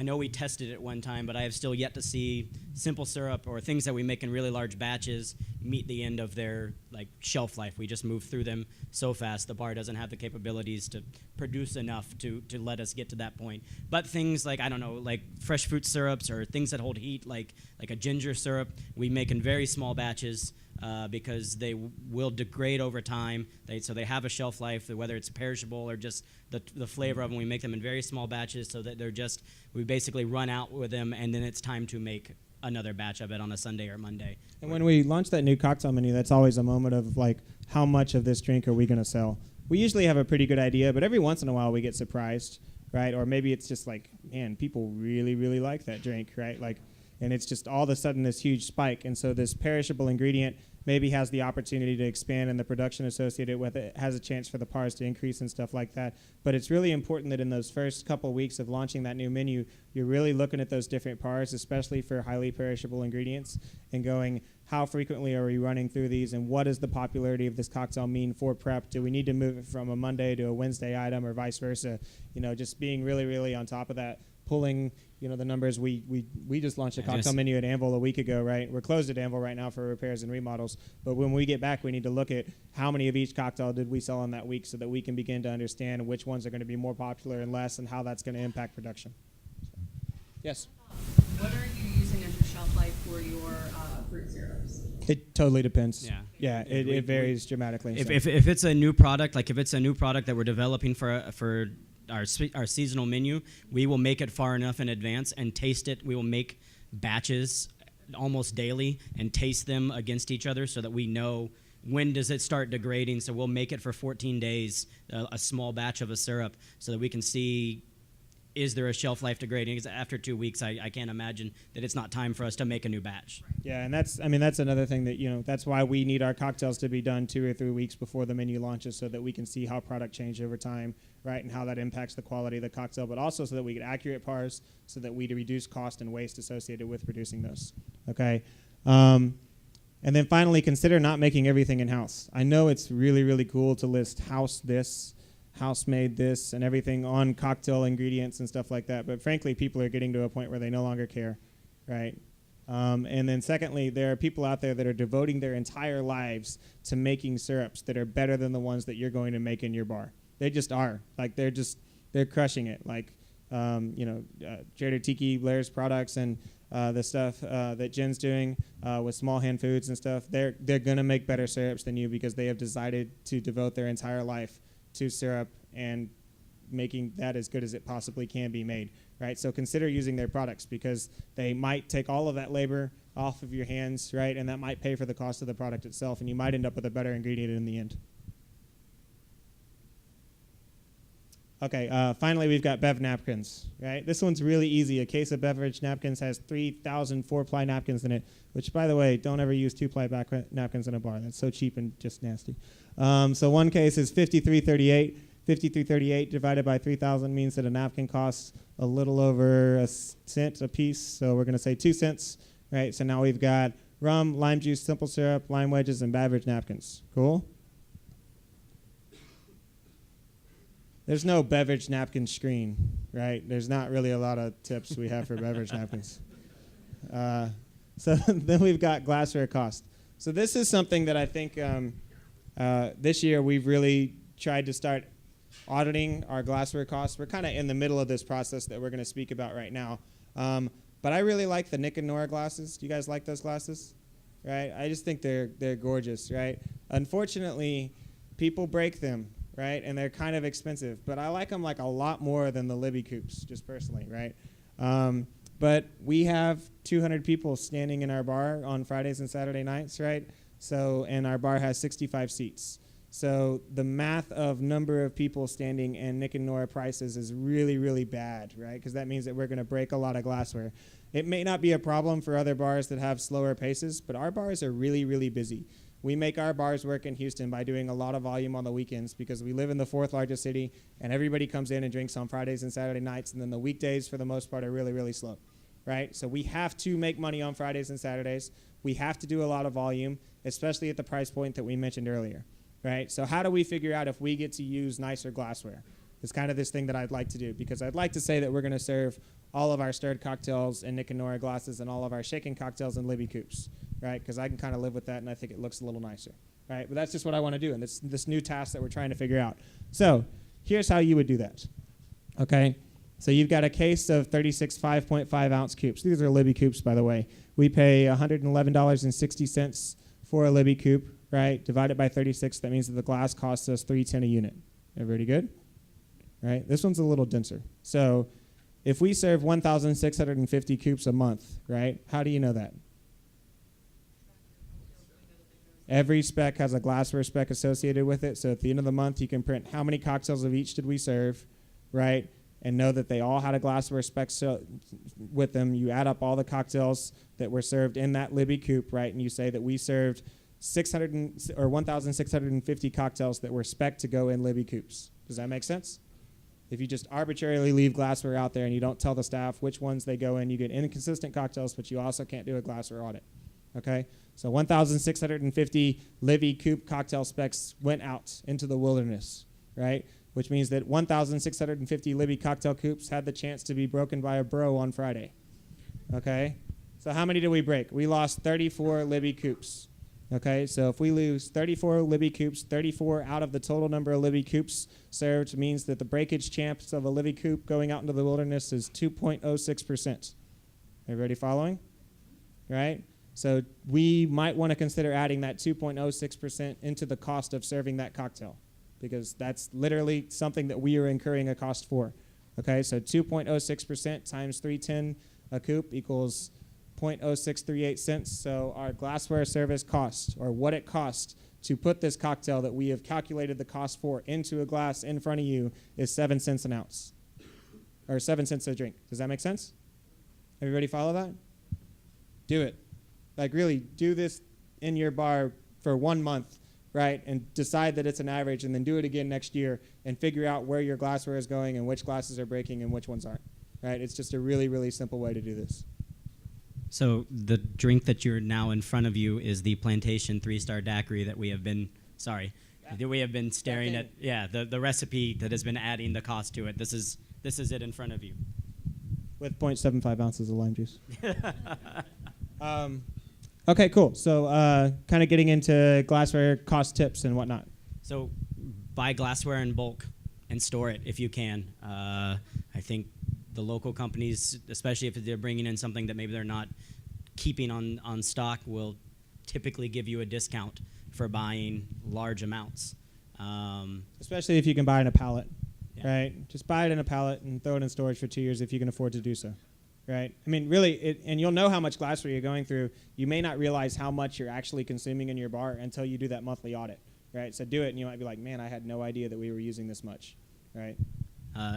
know we tested it one time, but I have still yet to see simple syrup or things that we make in really large batches meet the end of their shelf life. We just move through them so fast. The bar doesn't have the capabilities to produce enough to let us get to that point. But things like, I don't know, like fresh fruit syrups or things that hold heat, like a ginger syrup, we make in very small batches. Because they will degrade over time. So they have a shelf life, whether it's perishable or just the flavor of them. We make them in very small batches so that we basically run out with them, and then it's time to make another batch of it on a Sunday or Monday. And when we launch that new cocktail menu, that's always a moment of how much of this drink are we going to sell? We usually have a pretty good idea, but every once in a while we get surprised, right? Or maybe it's just man, people really, really like that drink, right? And it's just all of a sudden this huge spike. And so this perishable ingredient maybe has the opportunity to expand, and the production associated with it has a chance for the PARs to increase and stuff like that. But it's really important that in those first couple weeks of launching that new menu, you're really looking at those different PARs, especially for highly perishable ingredients, and going, how frequently are we running through these, and what does the popularity of this cocktail mean for prep? Do we need to move it from a Monday to a Wednesday item or vice versa? Just being really, really on top of that. Pulling, the numbers. We just launched a cocktail menu at Anvil a week ago, right? We're closed at Anvil right now for repairs and remodels. But when we get back, we need to look at how many of each cocktail did we sell in that week so that we can begin to understand which ones are going to be more popular and less, and how that's going to impact production. Yes? What are you using as your shelf life for your fruit syrups? It totally depends. Yeah. It varies dramatically. If it's a new product, if it's a new product that we're developing for our seasonal menu, we will make it far enough in advance and taste it. We will make batches almost daily and taste them against each other so that we know when does it start degrading. So we'll make it for 14 days, a small batch of a syrup, so that we can see, is there a shelf life degrading? Because after 2 weeks, I can't imagine that it's not time for us to make a new batch. Yeah, and that's another thing that, that's why we need our cocktails to be done 2 or 3 weeks before the menu launches, so that we can see how product change over time, right, and how that impacts the quality of the cocktail, but also so that we get accurate PARs, so that we reduce cost and waste associated with producing those, okay? And then finally, consider not making everything in-house. I know it's really, really cool to list house this, house-made this, and everything on cocktail ingredients and stuff like that. But frankly, people are getting to a point where they no longer care, right? And then secondly, there are people out there that are devoting their entire lives to making syrups that are better than the ones that you're going to make in your bar. They just are. They're crushing it. Trader Tiki, Blair's products, and the stuff that Jen's doing with Small Hand Foods and stuff, they're going to make better syrups than you, because they have decided to devote their entire life to syrup and making that as good as it possibly can be made, right? So consider using their products, because they might take all of that labor off of your hands, right? And that might pay for the cost of the product itself, and you might end up with a better ingredient in the end. Okay, finally we've got bev napkins, right? This one's really easy. A case of beverage napkins has 3,000 4-ply napkins in it, which, by the way, don't ever use 2-ply napkins in a bar. That's so cheap and just nasty. So one case is 53.38. 53.38 divided by 3,000 means that a napkin costs a little over a cent a piece. So we're going to say 2 cents, right? So now we've got rum, lime juice, simple syrup, lime wedges, and beverage napkins. Cool? There's no beverage napkin screen, right? There's not really a lot of tips we have for beverage napkins. So then we've got glassware cost. So this is something that I think this year we've really tried to start auditing our glassware costs. We're kind of in the middle of this process that we're going to speak about right now. But I really like the Nick and Nora glasses. Do you guys like those glasses? Right? I just think they're gorgeous, right? Unfortunately, people break them, right? And they're kind of expensive. But I like them a lot more than the Libby Coupes, just personally, right? But we have 200 people standing in our bar on Fridays and Saturday nights, right? So, and our bar has 65 seats. So the math of number of people standing and Nick and Nora prices is really, really bad, right? Because that means that we're going to break a lot of glassware. It may not be a problem for other bars that have slower paces, but our bars are really, really busy. We make our bars work in Houston by doing a lot of volume on the weekends, because we live in the 4th largest city, and everybody comes in and drinks on Fridays and Saturday nights, and then the weekdays, for the most part, are really, really slow, right? So we have to make money on Fridays and Saturdays. We have to do a lot of volume, especially at the price point that we mentioned earlier, right? So how do we figure out if we get to use nicer glassware? It's kind of this thing that I'd like to do, because I'd like to say that we're going to serve all of our stirred cocktails in Nick and Nora glasses and all of our shaken cocktails in Libby coupes, right? Because I can kind of live with that, and I think it looks a little nicer, right? But that's just what I want to do, and this new task that we're trying to figure out. So here's how you would do that, okay? So you've got a case of 36 5.5 ounce coupes. These are Libby coupes, by the way. We pay $111.60 for a Libby coupe, right? Divided by 36, that means that the glass costs us $3.10 a unit. Everybody good? Right? This one's a little denser. So if we serve 1,650 coupes a month, right? How do you know that? Every spec has a glassware spec associated with it. So at the end of the month, you can print how many cocktails of each did we serve, right? And know that they all had a glassware spec with them. You add up all the cocktails that were served in that Libby coupe, right? And you say that we served 1,650 cocktails that were spec to go in Libby coupes. Does that make sense? If you just arbitrarily leave glassware out there and you don't tell the staff which ones they go in, you get inconsistent cocktails, but you also can't do a glassware audit. Okay? So 1,650 Libby coupe cocktail specs went out into the wilderness, right? Which means that 1,650 Libby cocktail coupes had the chance to be broken by a bro on Friday. Okay? So how many did we break? We lost 34 Libby coupes. Okay, so if we lose 34 Libby coupes, 34 out of the total number of Libby coupes served means that the breakage chance of a Libby coupe going out into the wilderness is 2.06%. Everybody following? Right? So we might want to consider adding that 2.06% into the cost of serving that cocktail, because that's literally something that we are incurring a cost for. Okay, so 2.06% times 310 a coupe equals 0.0638 cents. So our glassware service cost, or what it costs to put this cocktail that we have calculated the cost for into a glass in front of you, is 7 cents an ounce, or 7 cents a drink. Does that make sense? Everybody follow that? Do it. Like, really, do this in your bar for 1 month, right? And decide that it's an average, and then do it again next year and figure out where your glassware is going and which glasses are breaking and which ones aren't, right? It's just a really, really simple way to do this. So the drink that you're now in front of you is the Plantation 3-star daiquiri that we have been, that we have been staring at. Yeah, the recipe that has been adding the cost to it. This is it in front of you. With 0.75 ounces of lime juice. Okay, cool. So kind of getting into glassware cost tips and whatnot. So buy glassware in bulk and store it if you can. I think the local companies, especially if they're bringing in something that maybe they're not keeping on stock, will typically give you a discount for buying large amounts. Especially if you can buy it in a pallet, Yeah. right? Just buy it in a pallet and throw it in storage for 2 years if you can afford to do so, right? I mean, really, and you'll know how much glassware you're going through. You may not realize how much you're actually consuming in your bar until you do that monthly audit, right? So do it, and you might be like, man, I had no idea that we were using this much, right?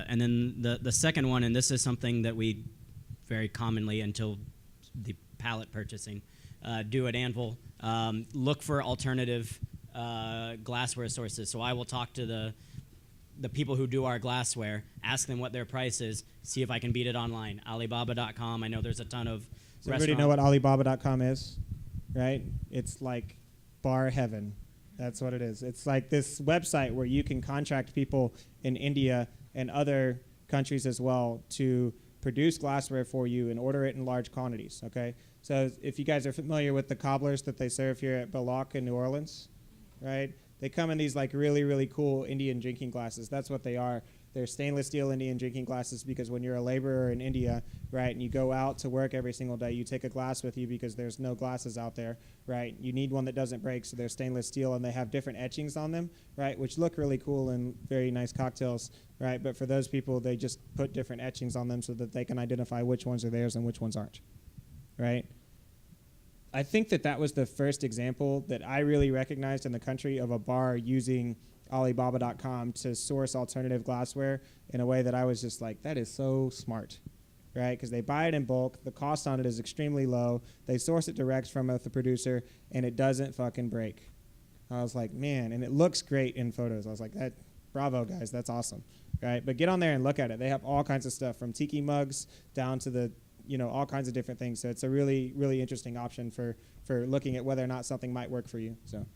And then the second one, and this is something that we very commonly, until the pallet purchasing, do at Anvil, look for alternative glassware sources. So I will talk to the people who do our glassware, ask them what their price is, see if I can beat it online. Alibaba.com, I know there's a ton of Does everybody know what Alibaba.com is, right? It's like bar heaven. That's what it is. It's like this website where you can contract people in India and other countries as well to produce glassware for you and order it in large quantities, okay? So if you guys are familiar with the cobblers that they serve here at Wallick in New Orleans, right? They come in these like really, really cool Indian drinking glasses. That's what they are. They're stainless steel Indian drinking glasses, because when you're a laborer in India, right, and you go out to work every single day, you take a glass with you because there's no glasses out there, right? You need one that doesn't break, so they're stainless steel, and they have different etchings on them, right, which look really cool and very nice cocktails, right? But for those people, they just put different etchings on them so that they can identify which ones are theirs and which ones aren't, right? I think that was the first example that I really recognized in the country of a bar using Alibaba.com to source alternative glassware in a way that I was just like, that is so smart, right? Because they buy it in bulk, the cost on it is extremely low, they source it direct from the producer, and it doesn't fucking break. I was like, man, and it looks great in photos. I was like, bravo, guys, that's awesome, right? But get on there and look at it. They have all kinds of stuff, from tiki mugs down to all kinds of different things. So it's a really, really interesting option for looking at whether or not something might work for you. So.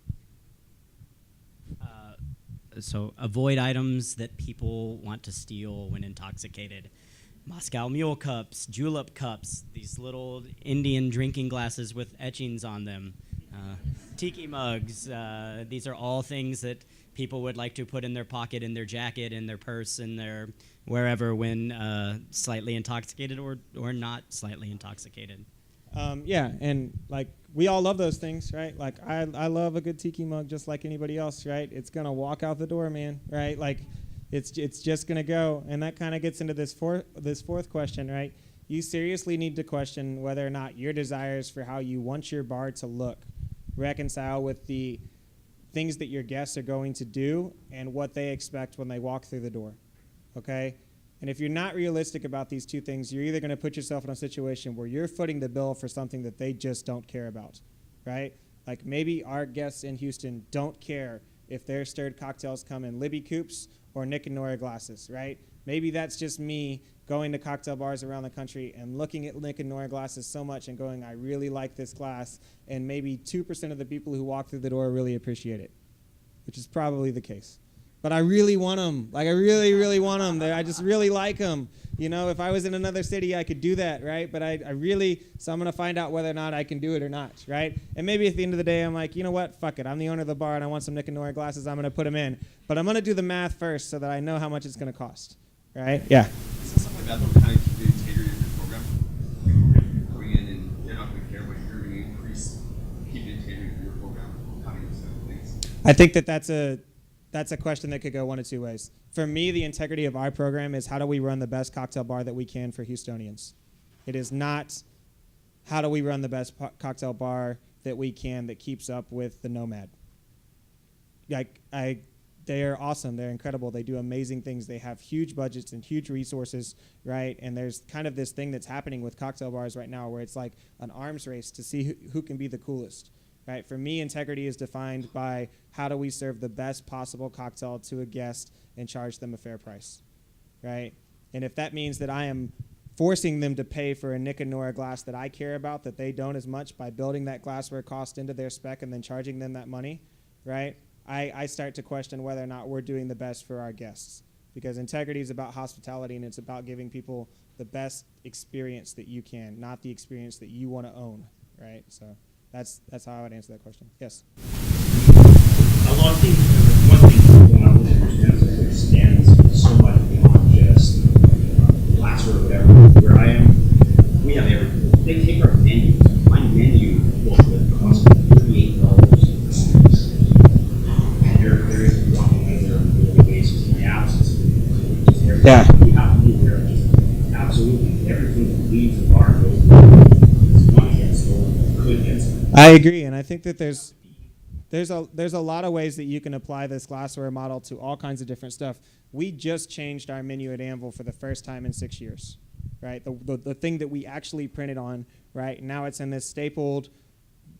So avoid items that people want to steal when intoxicated. Moscow Mule cups, julep cups, these little Indian drinking glasses with etchings on them, tiki mugs. These are all things that people would like to put in their pocket, in their jacket, in their purse, in their wherever when slightly intoxicated or not slightly intoxicated. Yeah, and like we all love those things, right? Like I love a good tiki mug just like anybody else, right? It's gonna walk out the door, man, right? Like it's just gonna go, and that kind of gets into this fourth question, right? You seriously need to question whether or not your desires for how you want your bar to look reconcile with the things that your guests are going to do and what they expect when they walk through the door, okay? And if you're not realistic about these two things, you're either going to put yourself in a situation where you're footing the bill for something that they just don't care about, right? Like maybe our guests in Houston don't care if their stirred cocktails come in Libby coupes or Nick and Nora glasses, right? Maybe that's just me going to cocktail bars around the country and looking at Nick and Nora glasses so much and going, I really like this glass, and maybe 2% of the people who walk through the door really appreciate it, which is probably the case. But I really want them. Like, I really, really want them. I just really like them. You know, if I was in another city, I could do that, right? But I really, so I'm going to find out whether or not I can do it or not, right? And maybe at the end of the day, I'm like, you know what? Fuck it. I'm the owner of the bar, and I want some Nick and Nora glasses. I'm going to put them in. But I'm going to do the math first so that I know how much it's going to cost, right? Yeah. Is this something like that that will kind of keep the integrity of your program? Going in and they're not going to care what you're going to increase, keep the integrity of your program, having those type of things. I think that's a question that could go one of two ways. For me, the integrity of our program is how do we run the best cocktail bar that we can for Houstonians. It is not how do we run the best cocktail bar that we can that keeps up with the Nomad. They are awesome. They're incredible. They do amazing things. They have huge budgets and huge resources, right? And there's kind of this thing that's happening with cocktail bars right now where it's like an arms race to see who can be the coolest. Right? For me, integrity is defined by how do we serve the best possible cocktail to a guest and charge them a fair price, right? And if that means that I am forcing them to pay for a Nick and Nora glass that I care about that they don't as much by building that glassware cost into their spec and then charging them that money, right? I start to question whether or not we're doing the best for our guests, because integrity is about hospitality and it's about giving people the best experience that you can, not the experience that you want to own, right? So. That's how I would answer that question. Yes. A lot of things. One thing when I look at your stands, it extends so much beyond just glassware or whatever. Where I am, we have everything. They take our menu. My menu will cost $38. And there is one as there on a daily basis in the absence of everything. Yeah. We have to be aware of just absolutely everything that leaves the bar goes is going to get stolen, could get stolen. I agree, and I think that there's a lot of ways that you can apply this glassware model to all kinds of different stuff. We just changed our menu at Anvil for the first time in 6 years, right? The thing that we actually printed on, right? Now it's in this stapled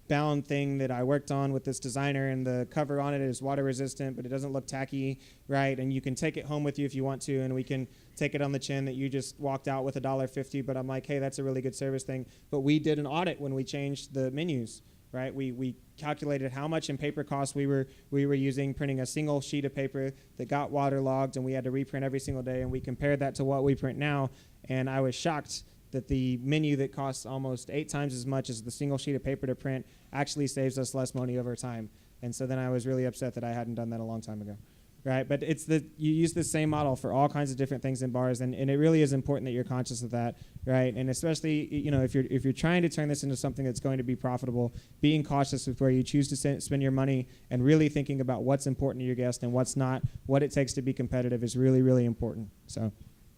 bound thing that I worked on with this designer, and the cover on it is water resistant, but it doesn't look tacky, right? And you can take it home with you if you want to, and we can take it on the chin that you just walked out with $1.50, but I'm like, hey, that's a really good service thing. But we did an audit when we changed the menus, right? We calculated how much in paper costs we were using printing a single sheet of paper that got waterlogged, and we had to reprint every single day, and we compared that to what we print now, and I was shocked that the menu that costs almost 8 times as much as the single sheet of paper to print actually saves us less money over time. And so then I was really upset that I hadn't done that a long time ago, right? But you use the same model for all kinds of different things in bars, and it really is important that you're conscious of that, right? And especially, you know, if you're trying to turn this into something that's going to be profitable, being cautious with where you choose to spend your money and really thinking about what's important to your guest and what's not, what it takes to be competitive is really, really important. So,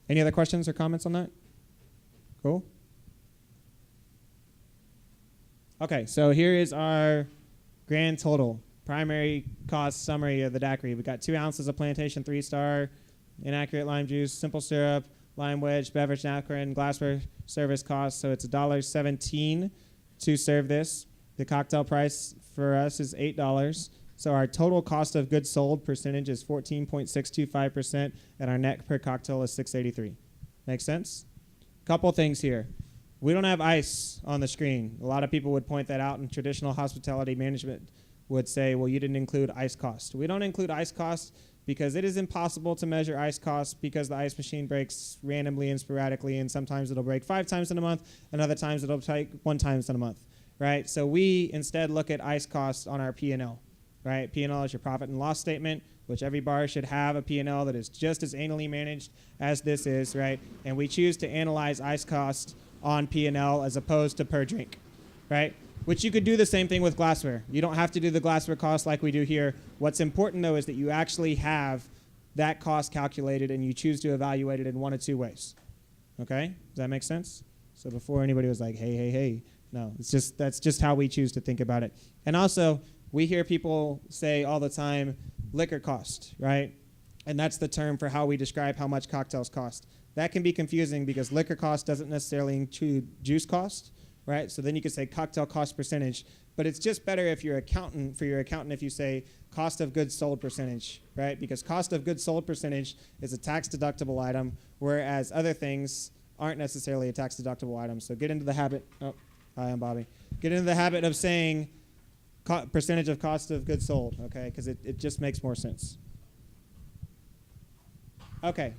any other questions or comments on that? Cool. Okay, so here is our grand total. Primary cost summary of the daiquiri. We got 2 ounces of plantation 3-star, inaccurate lime juice, simple syrup, lime wedge, beverage napkin, glassware service cost. So it's $1.17 to serve this. The cocktail price for us is $8. So our total cost of goods sold percentage is 14.625%, and our net per cocktail is $6.83. Make sense? Couple things here. We don't have ice on the screen. A lot of people would point that out, and traditional hospitality management would say, well, you didn't include ice cost. We don't include ice cost because it is impossible to measure ice costs because the ice machine breaks randomly and sporadically, and sometimes it'll break 5 times in a month, and other times it'll break 1 time in a month, right? So we instead look at ice costs on our P&L, right? P&L is your profit and loss statement, which every bar should have a P&L that is just as anally managed as this is, right? And we choose to analyze ice cost on P&L as opposed to per drink, right? Which you could do the same thing with glassware. You don't have to do the glassware cost like we do here. What's important, though, is that you actually have that cost calculated and you choose to evaluate it in one of 2 ways. Okay? Does that make sense? So before anybody was like, hey, no, that's just how we choose to think about it. And also, we hear people say all the time, liquor cost, right? And that's the term for how we describe how much cocktails cost. That can be confusing because liquor cost doesn't necessarily include juice cost, right? So then you could say cocktail cost percentage, but it's just better if you're for your accountant if you say cost of goods sold percentage, right? Because cost of goods sold percentage is a tax deductible item, whereas other things aren't necessarily a tax deductible item. So get into the habit, hi, I'm Bobby. Get into the habit of saying percentage of cost of goods sold, okay? Because it just makes more sense. Okay,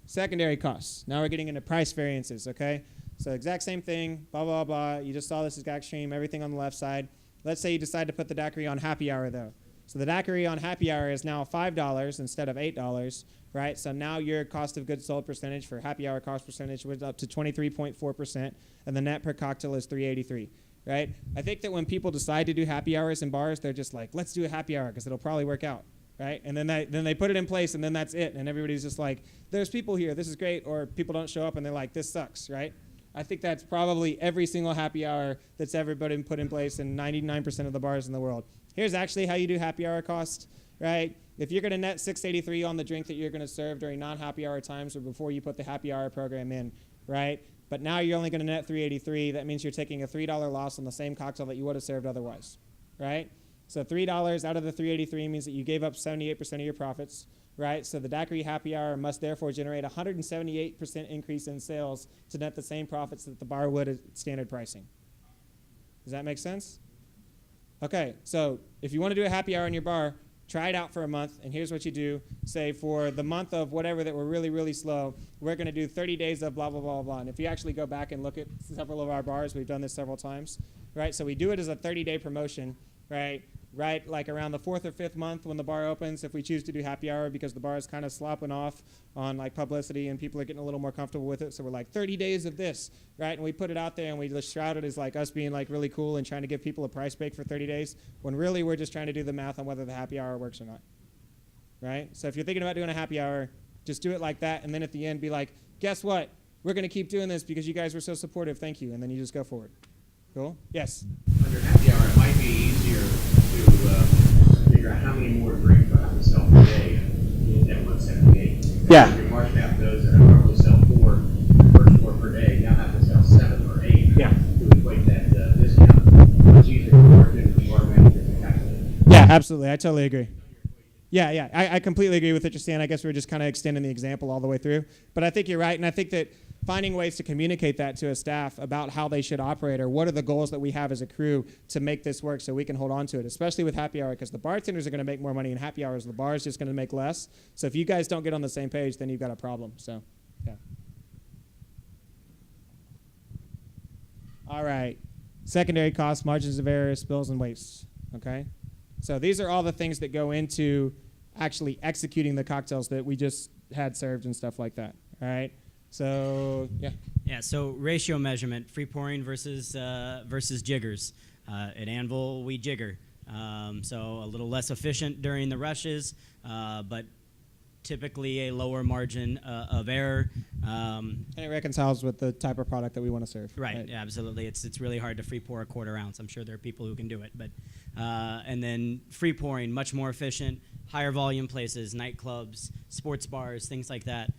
secondary costs. Now we're getting into price variances, okay? So exact same thing, blah, blah, blah. You just saw this exact stream, everything on the left side. Let's say you decide to put the daiquiri on happy hour, though. So the daiquiri on happy hour is now $5 instead of $8, right? So now your cost of goods sold percentage for happy hour cost percentage was up to 23.4%, and the net per cocktail is $3.83, right? I think that when people decide to do happy hours in bars, they're just like, let's do a happy hour because it'll probably work out, right? And then they put it in place, and then that's it. And everybody's just like, there's people here, this is great, or people don't show up, and they're like, this sucks, right? I think that's probably every single happy hour that's ever been put in place in 99% of the bars in the world. Here's actually how you do happy hour cost, right? If you're going to net $6.83 on the drink that you're going to serve during non-happy hour times or before you put the happy hour program in, right? But now you're only going to net $3.83. That means you're taking a $3 loss on the same cocktail that you would have served otherwise, right? So $3 out of the $3.83 means that you gave up 78% of your profits, right? So the daiquiri happy hour must therefore generate 178% increase in sales to net the same profits that the bar would at standard pricing. Does that make sense? Okay, so if you want to do a happy hour in your bar, try it out for a month, and here's what you do. Say for the month of whatever that we're really, really slow, we're going to do 30 days of blah, blah, blah, blah. And if you actually go back and look at several of our bars, we've done this several times, right? So we do it as a 30-day promotion, right? Right, like around the 4th or 5th month when the bar opens, if we choose to do happy hour because the bar is kind of slopping off on like publicity and people are getting a little more comfortable with it. So we're like 30 days of this, right? And we put it out there and we just shroud it as like us being like really cool and trying to give people a price break for 30 days when really we're just trying to do the math on whether the happy hour works or not, right? So if you're thinking about doing a happy hour, just do it like that. And then at the end be like, guess what? We're going to keep doing this because you guys were so supportive. Thank you. And then you just go forward. Cool? Yes? Under happy hour, it might be easier to figure out how many more drinks I have to sell per day than 178. Yeah. If your margin out those that I normally sell 4 per day, now have to sell 7 or 8. Yeah. To equate that discount. Much easier for margin for bar manager to calculate. Yeah, absolutely. I totally agree. Yeah. I completely agree with what you're saying. I guess we're just kind of extending the example all the way through. But I think you're right, and I think that finding ways to communicate that to a staff about how they should operate or what are the goals that we have as a crew to make this work so we can hold on to it, especially with happy hour, because the bartenders are going to make more money in happy hours. The bar is just going to make less. So if you guys don't get on the same page, then you've got a problem. So, yeah. All right. Secondary costs, margins of error, spills, and wastes. Okay? So these are all the things that go into actually executing the cocktails that we just had served and stuff like that. All right? So, yeah. Yeah, so ratio measurement, free pouring versus jiggers. At Anvil, we jigger. So a little less efficient during the rushes, but typically a lower margin of error. And it reconciles with the type of product that we want to serve. Right, yeah, absolutely. It's really hard to free pour a quarter ounce. I'm sure there are people who can do it. But and then free pouring, much more efficient, higher volume places, nightclubs, sports bars, things like that.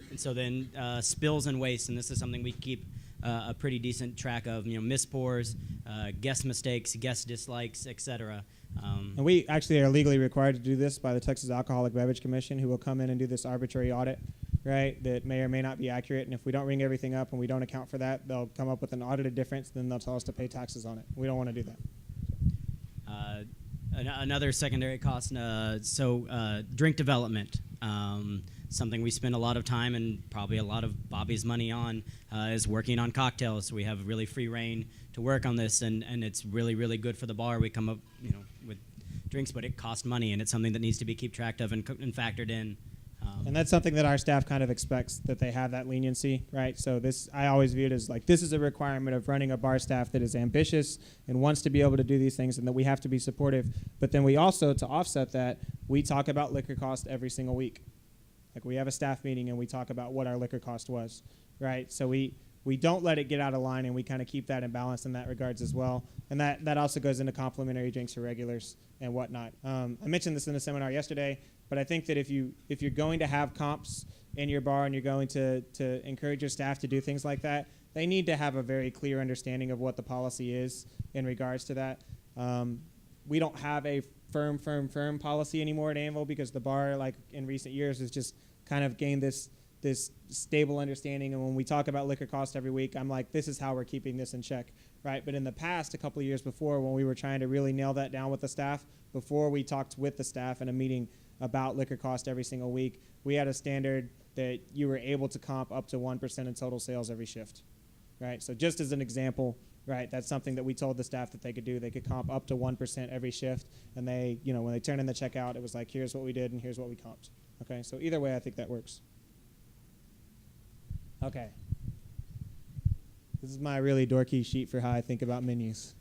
And so then spills and waste, and this is something we keep a pretty decent track of, missed pours, guest mistakes, guest dislikes, etc. And we actually are legally required to do this by the Texas Alcoholic Beverage Commission, who will come in and do this arbitrary audit, right, that may or may not be accurate. And if we don't ring everything up and we don't account for that, they'll come up with an audited difference, then they'll tell us to pay taxes on it. We don't want to do that. Another secondary cost, drink development. Something we spend a lot of time and probably a lot of Bobby's money on is working on cocktails. We have really free reign to work on this, and it's really, really good for the bar. We come up, with drinks, but it costs money, and it's something that needs to be kept track of and factored in. And that's something that our staff kind of expects, that they have that leniency, right? So I always view it as like, this is a requirement of running a bar staff that is ambitious and wants to be able to do these things, and that we have to be supportive. But then we also, to offset that, we talk about liquor cost every single week. Like, we have a staff meeting and we talk about what our liquor cost was, right? So we don't let it get out of line, and we kind of keep that in balance in that regards as well. And that also goes into complimentary drinks for regulars and whatnot. I mentioned this in the seminar yesterday, but I think that if you're going to have comps in your bar and you're going to encourage your staff to do things like that, they need to have a very clear understanding of what the policy is in regards to that. We don't have a firm policy anymore at Anvil, because the bar, like in recent years, has just kind of gained this stable understanding. And when we talk about liquor cost every week, I'm like, this is how we're keeping this in check, right? But in the past, a couple of years before, when we were trying to really nail that down with the staff, before we talked with the staff in a meeting about liquor cost every single week, we had a standard that you were able to comp up to 1% in total sales every shift, right? So just as an example, right, that's something that we told the staff that they could do. They could comp up to 1% every shift, and they, when they turned in the checkout, it was like, here's what we did and here's what we comped. Okay, so either way, I think that works. Okay. This is my really dorky sheet for how I think about menus.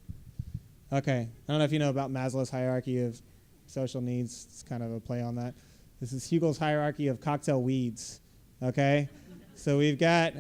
Okay, I don't know if you know about Maslow's hierarchy of social needs. It's kind of a play on that. This is Hugel's hierarchy of cocktail weeds. Okay, so we've got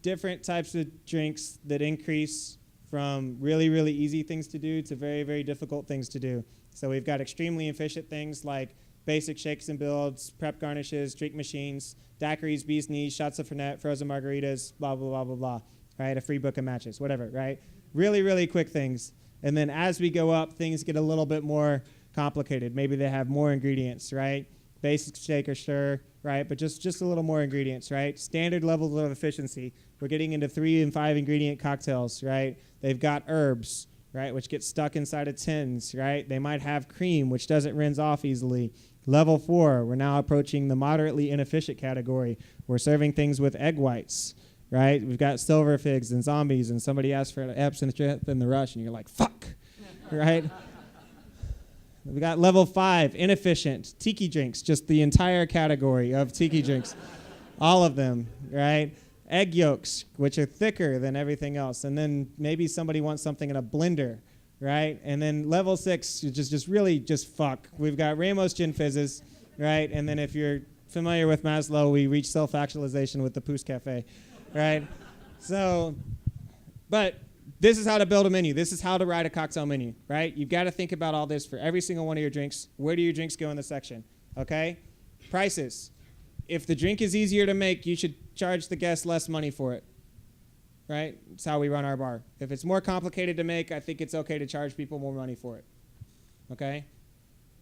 different types of drinks that increase from really, really easy things to do to very, very difficult things to do. So we've got extremely efficient things like basic shakes and builds, prep garnishes, drink machines, daiquiris, bee's knees, shots of Fernet, frozen margaritas, blah, blah, blah, blah, blah, right? A free book of matches, whatever, right? Really, really quick things. And then as we go up, things get a little bit more complicated. Maybe they have more ingredients, right? Basic shake or stir, right? But just a little more ingredients, right? Standard levels of efficiency. We're getting into 3 and 5 ingredient cocktails, right? They've got herbs, right, which get stuck inside of tins, right? They might have cream, which doesn't rinse off easily. Level 4, we're now approaching the moderately inefficient category. We're serving things with egg whites, right? We've got silver figs and zombies, and somebody asks for an absinthe drip in the rush, and you're like, fuck, right? We got level 5, inefficient, tiki drinks, just the entire category of tiki drinks, all of them, right? Egg yolks, which are thicker than everything else, and then maybe somebody wants something in a blender, right? And then level 6, just really fuck. We've got Ramos Gin Fizzes, right? And then if you're familiar with Maslow, we reach self-actualization with the Pousse Cafe, right? So, but this is how to build a menu. This is how to write a cocktail menu, right? You've got to think about all this for every single one of your drinks. Where do your drinks go in the section, okay? Prices. If the drink is easier to make, you should charge the guests less money for it, right? It's how we run our bar. If it's more complicated to make, I think it's okay to charge people more money for it, okay?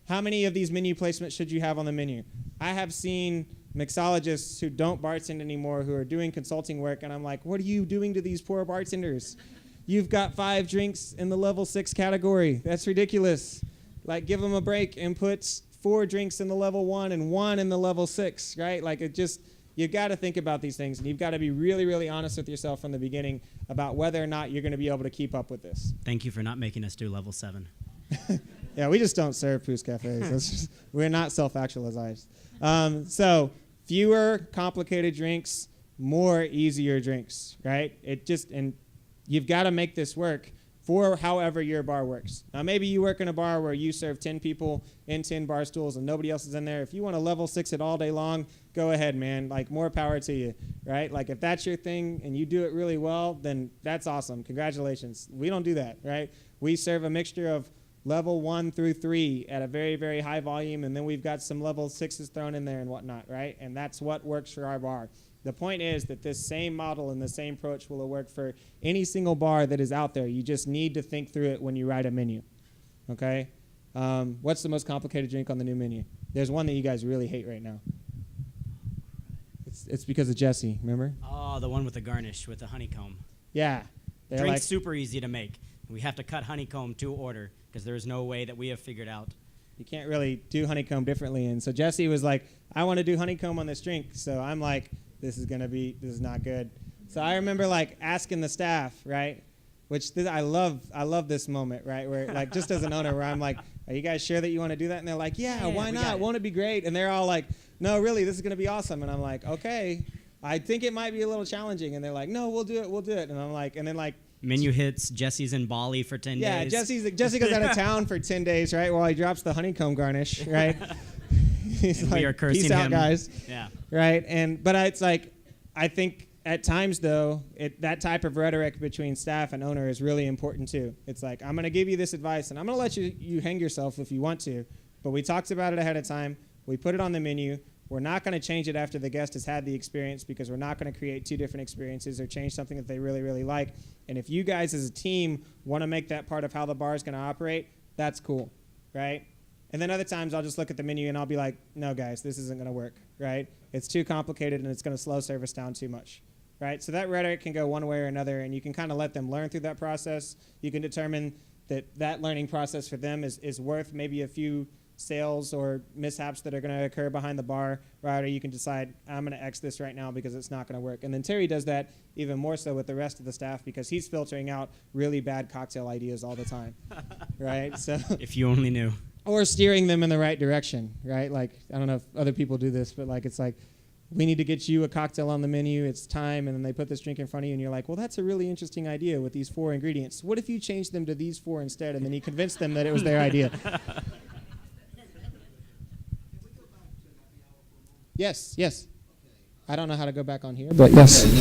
How many of these menu placements should you have on the menu? I have seen mixologists who don't bartend anymore who are doing consulting work, and I'm like, what are you doing to these poor bartenders? You've got 5 drinks in the level 6 category. That's ridiculous. Like, give them a break and put 4 drinks in the level 1 and 1 in the level 6, right? Like, you've got to think about these things, and you've got to be really, really honest with yourself from the beginning about whether or not you're going to be able to keep up with this. Thank you for not making us do level 7. Yeah, we just don't serve Pousse Cafes. We're not self-actualized. So fewer complicated drinks, more easier drinks, right? And you've got to make this work for however your bar works. Now, maybe you work in a bar where you serve 10 people in 10 bar stools and nobody else is in there. If you want to level 6 it all day long, go ahead, man. Like, more power to you, right? Like, if that's your thing and you do it really well, then that's awesome. Congratulations. We don't do that, right? We serve a mixture of level 1 through 3 at a very, very high volume, and then we've got some level 6s thrown in there and whatnot, right? And that's what works for our bar. The point is that this same model and the same approach will work for any single bar that is out there. You just need to think through it when you write a menu, okay? What's the most complicated drink on the new menu? There's one that you guys really hate right now. It's because of Jesse, remember? Oh, the one with the garnish, with the honeycomb. Yeah. Drink's super easy to make. We have to cut honeycomb to order. because there's no way that we have figured out. You can't really do honeycomb differently. And so Jesse was like, I want to do honeycomb on this drink. So I'm like, this is not good. So I remember like asking the staff, right? I love this moment, right? Where like just as an owner, where I'm like, are you guys sure that you want to do that? And they're like, yeah, why not? Won't it be great? And they're all like, no, really, this is going to be awesome. And I'm like, okay, I think it might be a little challenging. And they're like, no, we'll do it. And I'm like, and then like, menu hits, Jesse's in Bali for 10 days. Yeah, Jesse goes out of town for 10 days, right? While he drops the honeycomb garnish, right? He's like, we are cursing peace out, him. guys. Yeah. Right? But it's like, I think at times, though, that type of rhetoric between staff and owner is really important, too. It's like, I'm going to give you this advice, and I'm going to let you hang yourself if you want to. But we talked about it ahead of time. We put it on the menu. We're not going to change it after the guest has had the experience because we're not going to create two different experiences or change something that they really, really like. And if you guys as a team want to make that part of how the bar is going to operate, that's cool, right? And then other times I'll just look at the menu and I'll be like, no, guys, this isn't going to work, right? It's too complicated and it's going to slow service down too much, right? So that rhetoric can go one way or another, and you can kind of let them learn through that process. You can determine that learning process for them is worth maybe a few sales or mishaps that are going to occur behind the bar, right? Or you can decide, I'm going to X this right now because it's not going to work. And then Terry does that even more so with the rest of the staff because he's filtering out really bad cocktail ideas all the time, right? So if you only knew. Or steering them in the right direction, right? Like, I don't know if other people do this, but like it's like, we need to get you a cocktail on the menu, it's time, and then they put this drink in front of you, and you're like, well, that's a really interesting idea with these 4 ingredients. What if you changed them to these 4 instead? And then you convinced them that it was their idea. Yes. I don't know how to go back on here, but yes. Okay,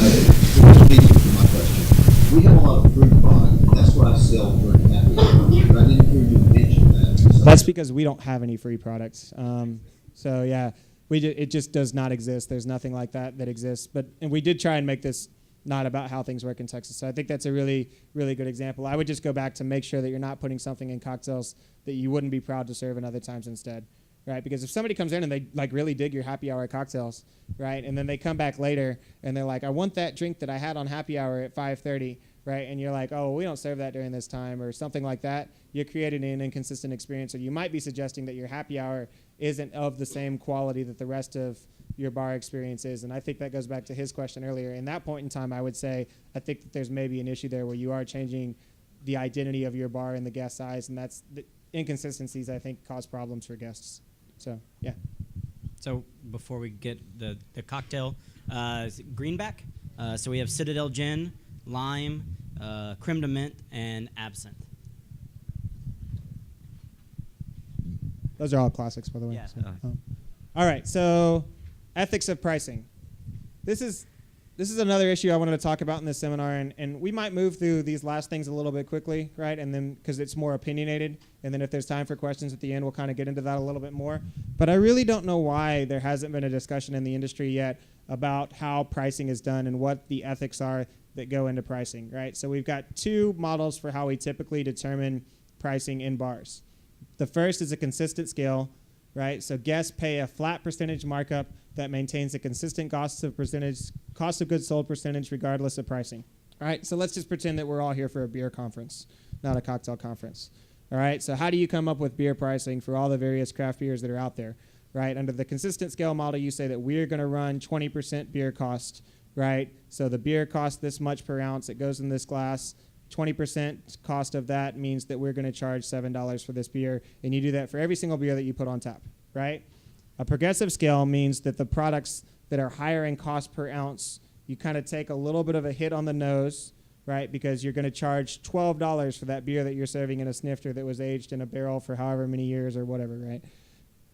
no, which leads to my question. We have a lot of fruit products, and that's what I sell during happy hour. But I didn't hear you mention that. So That's because we don't have any free products. So yeah, it just does not exist. There's nothing like that exists. And we did try and make this not about how things work in Texas. So I think that's a really, really good example. I would just go back to make sure that you're not putting something in cocktails that you wouldn't be proud to serve in other times instead. Right, because if somebody comes in and they like really dig your happy hour cocktails, right, and then they come back later and they're like, I want that drink that I had on happy hour at 5:30, right, and you're like, oh, we don't serve that during this time or something like that, you're creating an inconsistent experience, or you might be suggesting that your happy hour isn't of the same quality that the rest of your bar experience is. And I think that goes back to his question earlier. In that point in time, I would say I think that there's maybe an issue there where you are changing the identity of your bar and the guest size, and that's the inconsistencies I think cause problems for guests. So, yeah. So before we get the cocktail, greenback. So we have Citadel Gin, Lime, Crème de Mint, and Absinthe. Those are all classics, by the way. Yeah. So, all right, so ethics of pricing. This is another issue I wanted to talk about in this seminar, and we might move through these last things a little bit quickly, right? And then because it's more opinionated, and then if there's time for questions at the end, we'll kind of get into that a little bit more. But I really don't know why there hasn't been a discussion in the industry yet about how pricing is done and what the ethics are that go into pricing, right? So we've got 2 models for how we typically determine pricing in bars. The first is a consistent scale, right? So guests pay a flat percentage markup that maintains a consistent cost of goods sold percentage regardless of pricing. All right, so let's just pretend that we're all here for a beer conference, not a cocktail conference. All right, so how do you come up with beer pricing for all the various craft beers that are out there, right? Under the consistent scale model, you say that we're going to run 20% beer cost, right? So the beer costs this much per ounce. It goes in this glass. 20% cost of that means that we're going to charge $7 for this beer, and you do that for every single beer that you put on tap, right? A progressive scale means that the products that are higher in cost per ounce, you kind of take a little bit of a hit on the nose, right? Because you're going to charge $12 for that beer that you're serving in a snifter that was aged in a barrel for however many years or whatever, right?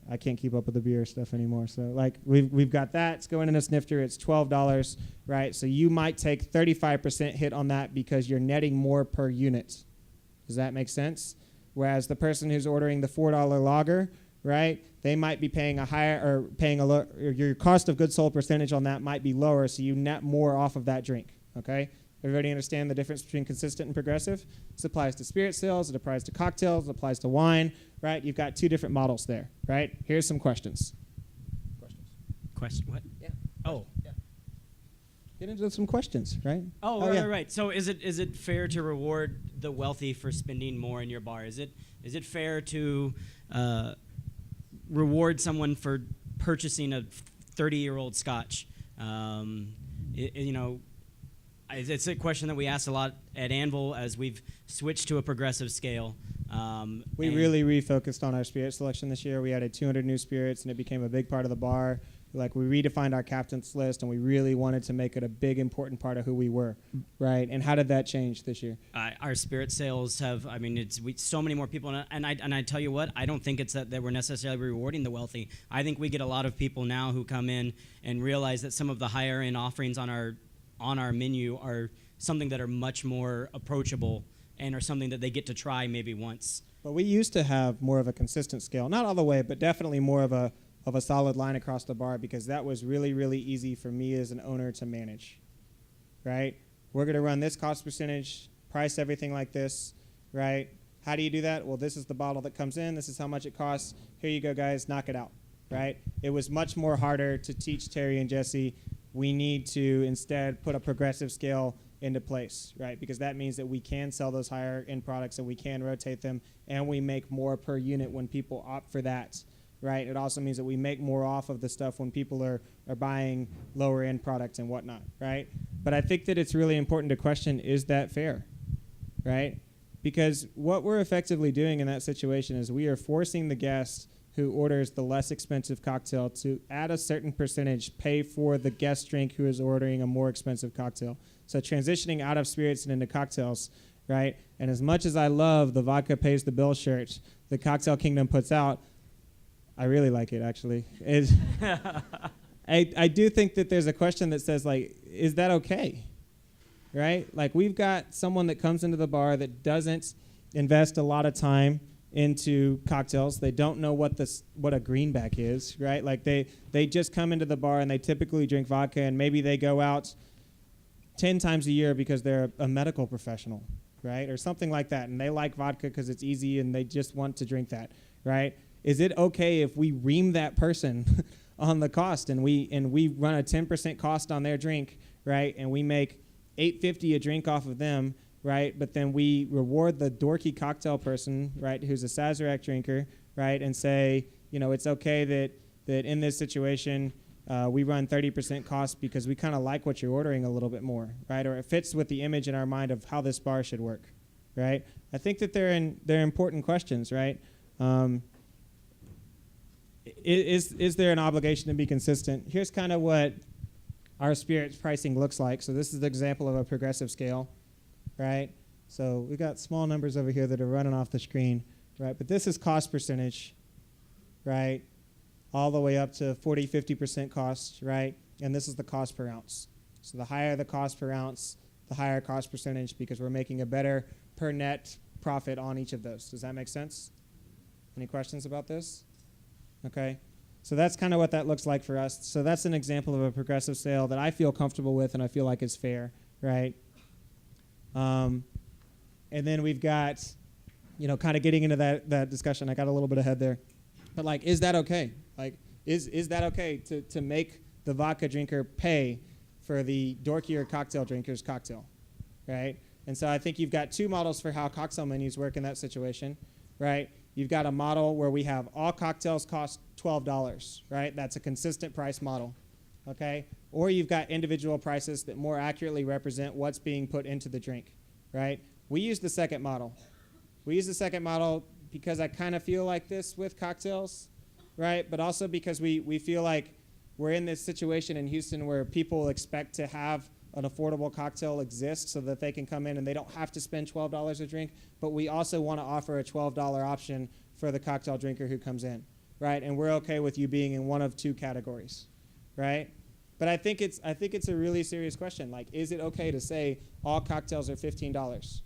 I can't keep up with the beer stuff anymore. So like we've got that. It's going in a snifter. It's $12, right? So you might take 35% hit on that because you're netting more per unit. Does that make sense? Whereas the person who's ordering the $4 lager, right, they might be paying a higher or paying or your cost of goods sold percentage on that might be lower, so you net more off of that drink, okay? Everybody understand the difference between consistent and progressive? This applies to spirit sales, it applies to cocktails, it applies to wine, right? You've got 2 different models there, right? Here's some questions. Question? What? Yeah. Oh. Yeah. Get into some questions, right? Right. So is it fair to reward the wealthy for spending more in your bar? Is Is it fair to reward someone for purchasing a 30-year-old Scotch? It's a question that we ask a lot at Anvil as we've switched to a progressive scale. We really refocused on our spirit selection this year. We added 200 new spirits, and it became a big part of the bar. Like, we redefined our captain's list, and we really wanted to make it a big, important part of who we were, right? And how did that change this year? Our spirit sales have, so many more people, and I tell you what, I don't think it's that we're necessarily rewarding the wealthy. I think we get a lot of people now who come in and realize that some of the higher end offerings on our menu are something that are much more approachable and are something that they get to try maybe once. But we used to have more of a consistent scale, not all the way, but definitely more of a solid line across the bar, because that was really, really easy for me as an owner to manage, right? We're going to run this cost percentage, price everything like this, right? How do you do that? Well, this is the bottle that comes in. This is how much it costs. Here you go, guys. Knock it out, right? It was much more harder to teach Terry and Jesse. We need to instead put a progressive scale into place, right? Because that means that we can sell those higher end products and we can rotate them, and we make more per unit when people opt for that, right? It also means that we make more off of the stuff when people are buying lower end products and whatnot, right? But I think that it's really important to question, is that fair, right? Because what we're effectively doing in that situation is we are forcing the guest who orders the less expensive cocktail to, at a certain percentage, pay for the guest drink who is ordering a more expensive cocktail. So transitioning out of spirits and into cocktails, right? And as much as I love the vodka pays the bill shirt the Cocktail Kingdom puts out, I really like it, actually. I do think that there's a question that says, like, is that okay, right? Like, we've got someone that comes into the bar that doesn't invest a lot of time into cocktails. They don't know what a greenback is, right? Like, they just come into the bar and they typically drink vodka, and maybe they go out 10 times a year because they're a medical professional, right? Or something like that, and they like vodka because it's easy and they just want to drink that, right? Is it okay if we ream that person on the cost and we run a 10% cost on their drink, right? And we make $8.50 a drink off of them, right? But then we reward the dorky cocktail person, right, who's a Sazerac drinker, right, and say, it's okay that in this situation we run 30% cost because we kind of like what you're ordering a little bit more, right? Or it fits with the image in our mind of how this bar should work, right? I think that they're important questions, right? Is there an obligation to be consistent? Here's kind of what our spirits pricing looks like. So this is the example of a progressive scale, right? So we've got small numbers over here that are running off the screen, right? But this is cost percentage, right? All the way up to 40, 50% cost, right? And this is the cost per ounce. So the higher the cost per ounce, the higher cost percentage, because we're making a better per net profit on each of those. Does that make sense? Any questions about this? Okay. So that's kind of what that looks like for us. So that's an example of a progressive sale that I feel comfortable with and I feel like is fair, right? And then we've got, kind of getting into that discussion. I got a little bit ahead there. But, like, is that okay? Like, is that okay to make the vodka drinker pay for the dorkier cocktail drinker's cocktail, right? And so I think you've got two models for how cocktail menus work in that situation, right? You've got a model where we have all cocktails cost $12, right? That's a consistent price model, okay? Or you've got individual prices that more accurately represent what's being put into the drink, right? We use the second model. We use the second model because I kind of feel like this with cocktails, right? But also because we feel like we're in this situation in Houston where people expect to have an affordable cocktail exist so that they can come in and they don't have to spend $12 a drink, but we also want to offer a $12 option for the cocktail drinker who comes in, right? And we're okay with you being in one of two categories, right? But I think it's a really serious question. Like, is it okay to say all cocktails are $15,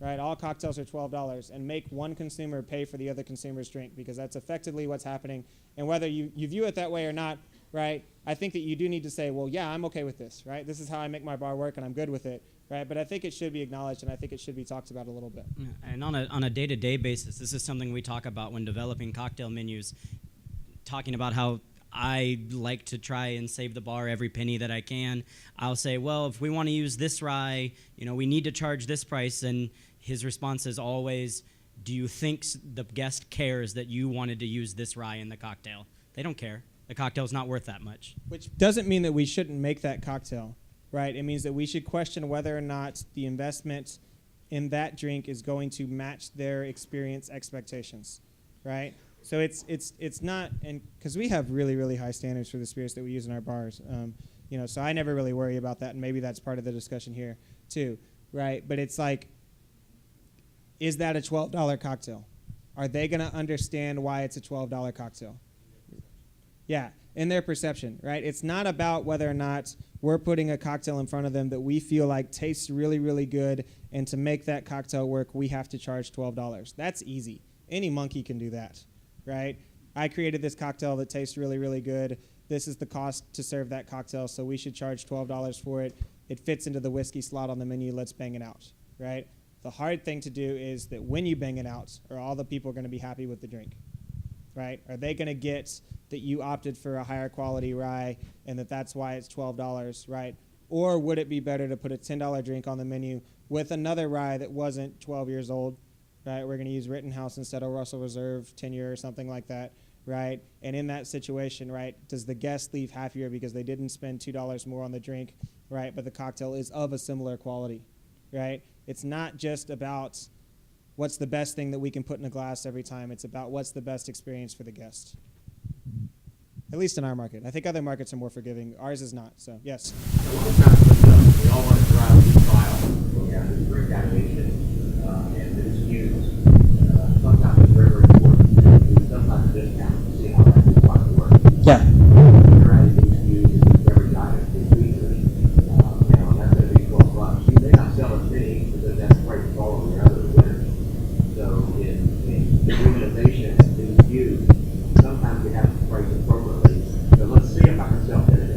right? All cocktails are $12 and make one consumer pay for the other consumer's drink, because that's effectively what's happening. And whether you view it that way or not, right, I think that you do need to say, well, yeah, I'm okay with this, right? This is how I make my bar work and I'm good with it, right? But I think it should be acknowledged and I think it should be talked about a little bit. And on a day-to-day basis, this is something we talk about when developing cocktail menus, talking about how I like to try and save the bar every penny that I can. I'll say, well, if we want to use this rye, we need to charge this price. And his response is always, do you think the guest cares that you wanted to use this rye in the cocktail? They don't care. The cocktail's not worth that much. Which doesn't mean that we shouldn't make that cocktail, right? It means that we should question whether or not the investment in that drink is going to match their experience expectations, right? So it's not, and because we have really, really high standards for the spirits that we use in our bars, so I never really worry about that, and maybe that's part of the discussion here too, right? But it's like, is that a $12 cocktail? Are they going to understand why it's a $12 cocktail? Yeah, in their perception, right? It's not about whether or not we're putting a cocktail in front of them that we feel like tastes really, really good, and to make that cocktail work, we have to charge $12. That's easy. Any monkey can do that, right? I created this cocktail that tastes really, really good. This is the cost to serve that cocktail, so we should charge $12 for it. It fits into the whiskey slot on the menu. Let's bang it out, right? The hard thing to do is that when you bang it out, are all the people going to be happy with the drink, right? Are they going to get that you opted for a higher quality rye and that's why it's $12, right? Or would it be better to put a $10 drink on the menu with another rye that wasn't 12 years old, right? We're going to use Rittenhouse instead of Russell Reserve 10-year or something like that, right? And in that situation, right, does the guest leave happier because they didn't spend $2 more on the drink, right? But the cocktail is of a similar quality, right? It's not just about what's the best thing that we can put in a glass every time. It's about what's the best experience for the guest. At least in our market. I think other markets are more forgiving. Ours is not. So, yes. A lot of times we all want to try a new trial. We have to bring Aviation and the disputes. Sometimes it's very, very important. Sometimes a discount to see how that new product works. Yeah. You're adding these views in every item to features. That's going to be $12. You may not sell as many because that's the price of all of your other winners. So in innovation and new views, sometimes we have to price appropriately. So let's see if I can sell 10 a day.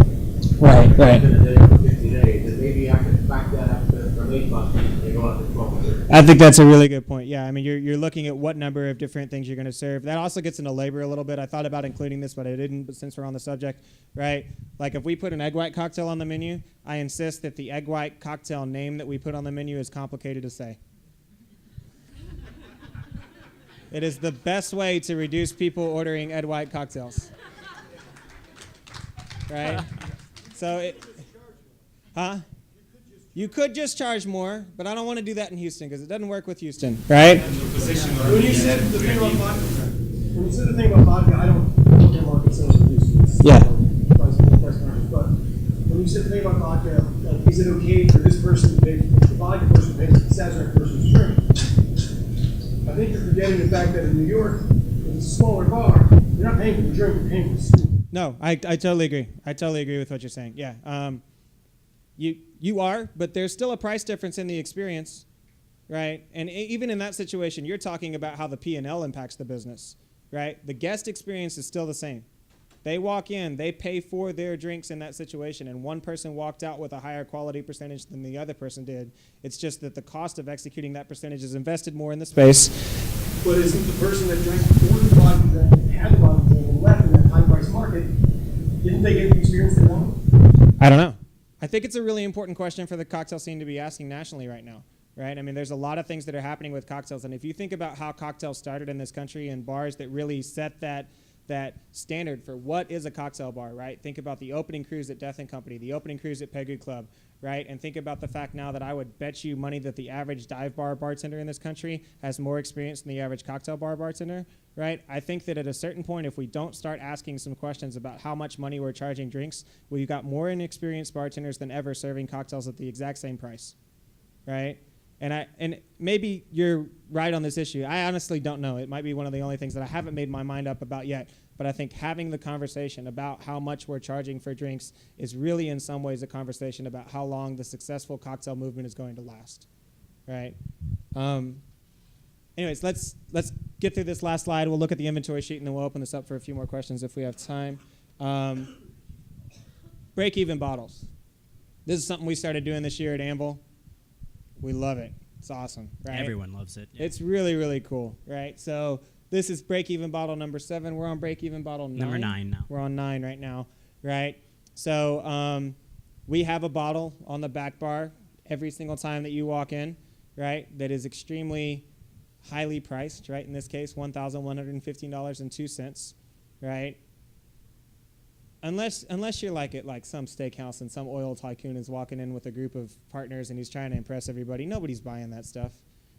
Right. If 10 a day for 50 days, then maybe I can back that up from $8 and go up to $12. I think that's a really good point. Yeah, I mean, you're looking at what number of different things you're going to serve. That also gets into labor a little bit. I thought about including this, but I didn't. But since we're on the subject, right? Like if we put an egg white cocktail on the menu, I insist that the egg white cocktail name that we put on the menu is complicated to say. It is the best way to reduce people ordering egg white cocktails. Right? So, you could just charge more, but I don't want to do that in Houston because it doesn't work with Houston, right? When you said the thing about vodka, I don't look at market sales in Houston. Yeah. But when you said the thing about vodka, like, is it okay for this person to make the vodka person to make the Sazerac person's drink? I think you're forgetting the fact that in New York, it's a smaller bar. You're not paying for the drink, you're paying for the scoop. No, I totally agree. I totally agree with what you're saying. Yeah. You are, but there's still a price difference in the experience, right? And even in that situation, you're talking about how the P&L impacts the business, right? The guest experience is still the same. They walk in, they pay for their drinks in that situation, and one person walked out with a higher quality percentage than the other person did. It's just that the cost of executing that percentage is invested more in the space. But isn't the person that drank before the vodka drink and had the vodka drink and left in that high price market, didn't they get the experience they wanted? I don't know. I think it's a really important question for the cocktail scene to be asking nationally right now, right? I mean, there's a lot of things that are happening with cocktails, and if you think about how cocktails started in this country and bars that really set that standard for what is a cocktail bar, right? Think about the opening cruise at Death & Company, the opening cruise at Pegu Club, right? And think about the fact now that I would bet you money that the average dive bar bartender in this country has more experience than the average cocktail bar bartender, right? I think that at a certain point, if we don't start asking some questions about how much money we're charging drinks, we've got more inexperienced bartenders than ever serving cocktails at the exact same price, right? And maybe you're right on this issue. I honestly don't know. It might be one of the only things that I haven't made my mind up about yet. But I think having the conversation about how much we're charging for drinks is really in some ways a conversation about how long the successful cocktail movement is going to last, right? Anyways, let's get through this last slide. We'll look at the inventory sheet, and then we'll open this up for a few more questions if we have time. Break-even bottles. This is something we started doing this year at Anvil. We love it. It's awesome, right? Everyone loves it. Yeah. It's really, really cool, right? So this is break-even bottle number 7. We're on break-even bottle 9. Number 9 now. We're on 9 right now, right? So we have a bottle on the back bar every single time that you walk in, right, that is extremely highly priced, right? In this case, $1,115.02, right? Unless you're like at like some steakhouse and some oil tycoon is walking in with a group of partners and he's trying to impress everybody, nobody's buying that stuff,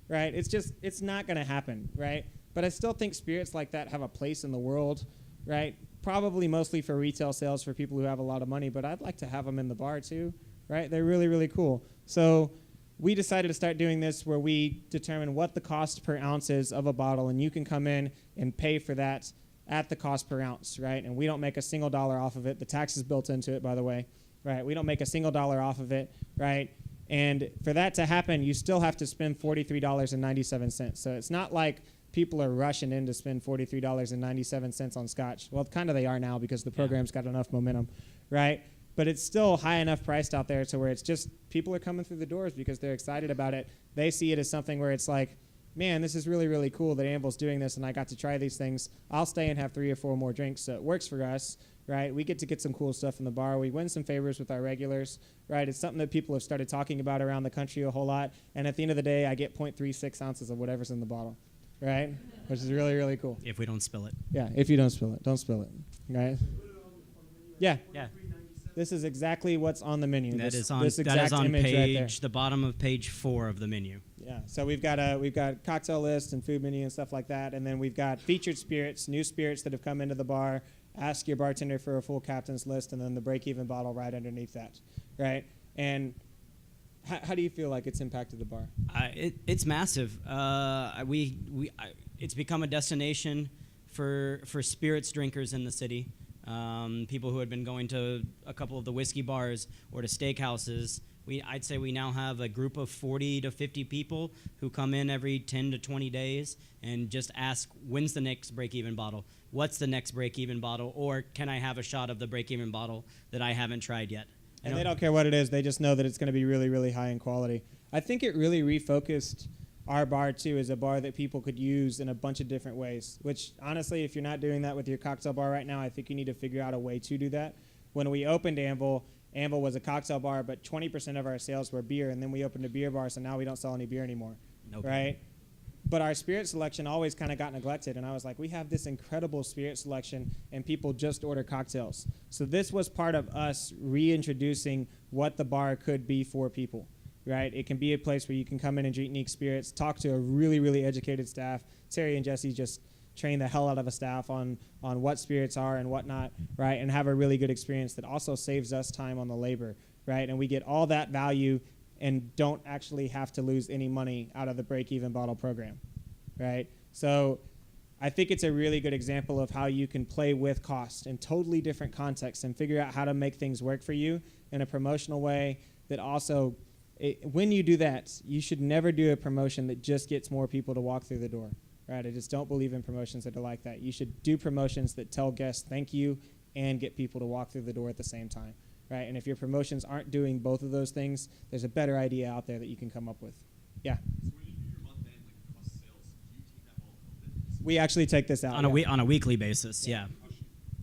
right? It's not going to happen, right? But I still think spirits like that have a place in the world, right? Probably mostly for retail sales for people who have a lot of money, but I'd like to have them in the bar too, right? They're really, really cool. So we decided to start doing this where we determine what the cost per ounce is of a bottle, and you can come in and pay for that at the cost per ounce, right? And we don't make a single dollar off of it. The tax is built into it, by the way, right? We don't make a single dollar off of it, right? And for that to happen, you still have to spend $43.97. So it's not like people are rushing in to spend $43.97 on scotch. Well, kind of they are now because the program's got enough momentum, right? But it's still high enough priced out there to where it's just people are coming through the doors because they're excited about it. They see it as something where it's like, man, this is really, really cool that Anvil's doing this and I got to try these things. I'll stay and have 3 or 4 more drinks, so it works for us, right? We get to get some cool stuff in the bar. We win some favors with our regulars, right? It's something that people have started talking about around the country a whole lot, and at the end of the day, I get 0.36 ounces of whatever's in the bottle, right? Which is really, really cool. If we don't spill it. Yeah, if you don't spill it. Don't spill it, right? Yeah. Yeah. This is exactly what's on the menu. That is on image right there. the bottom of page 4 of the menu. Yeah, so we've got cocktail list and food menu and stuff like that, and then we've got featured spirits, new spirits that have come into the bar. Ask your bartender for a full captain's list, and then the break-even bottle right underneath that, right? And how do you feel like it's impacted the bar? It's massive. It's become a destination for spirits drinkers in the city. People who had been going to a couple of the whiskey bars or to steakhouses. I'd say we now have a group of 40 to 50 people who come in every 10 to 20 days and just ask, when's the next break-even bottle? What's the next break-even bottle? Or can I have a shot of the break-even bottle that I haven't tried yet? And they don't care what it is. They just know that it's going to be really, really high in quality. I think it really refocused our bar, too, as a bar that people could use in a bunch of different ways, which, honestly, if you're not doing that with your cocktail bar right now, I think you need to figure out a way to do that. When we opened Anvil was a cocktail bar, but 20% of our sales were beer, and then we opened a beer bar, so now we don't sell any beer anymore, right? But our spirit selection always kind of got neglected, and I was like, we have this incredible spirit selection, and people just order cocktails. So this was part of us reintroducing what the bar could be for people, right? It can be a place where you can come in and drink unique spirits, talk to a really, really educated staff. Terry and Jesse just train the hell out of a staff on what spirits are and whatnot, right? And have a really good experience that also saves us time on the labor, right? And we get all that value and don't actually have to lose any money out of the break-even bottle program, right? So I think it's a really good example of how you can play with cost in totally different contexts and figure out how to make things work for you in a promotional way that also, when you do that, you should never do a promotion that just gets more people to walk through the door, right? I just don't believe in promotions that are like that. You should do promotions that tell guests thank you and get people to walk through the door at the same time, right? And if your promotions aren't doing both of those things, there's a better idea out there that you can come up with. Yeah. So when you do your month-end cost of sales, do you take that all out? We actually take this out. On a weekly basis, yeah.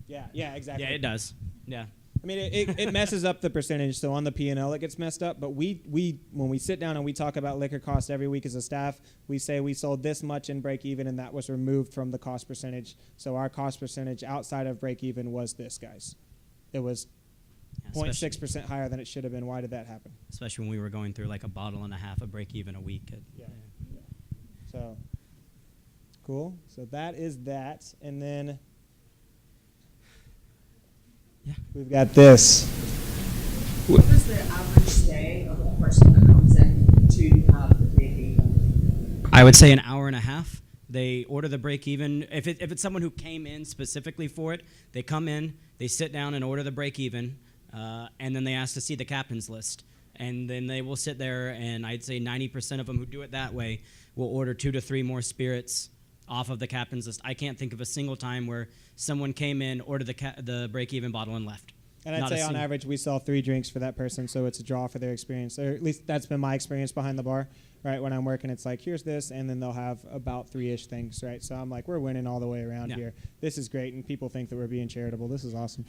Yeah, exactly. Yeah, it does. Yeah. I mean, it messes up the percentage, so on the P&L it gets messed up, but we when we sit down and we talk about liquor costs every week as a staff, we say we sold this much in break-even, and that was removed from the cost percentage. So our cost percentage outside of break-even was this, guys. It was 0.6% higher than it should have been. Why did that happen? Especially when we were going through like a bottle and a half of break-even a week. So, cool. So that is that, and then we've got this. What is the average stay of a person that comes in to have the break-even? I would say an hour and a half. They order the break-even. If it's someone who came in specifically for it, they come in, they sit down and order the break-even, and then they ask to see the captain's list. And then they will sit there, and I'd say 90% of them who do it that way will order 2 to 3 more spirits off of the captain's list. I can't think of a single time where someone came in, ordered the break-even bottle, and left. And I'd say on average we sell 3 drinks for that person, so it's a draw for their experience. Or at least that's been my experience behind the bar, right? When I'm working, it's like, here's this, and then they'll have about 3-ish things, right? So I'm like, we're winning all the way around here. This is great, and people think that we're being charitable. This is awesome.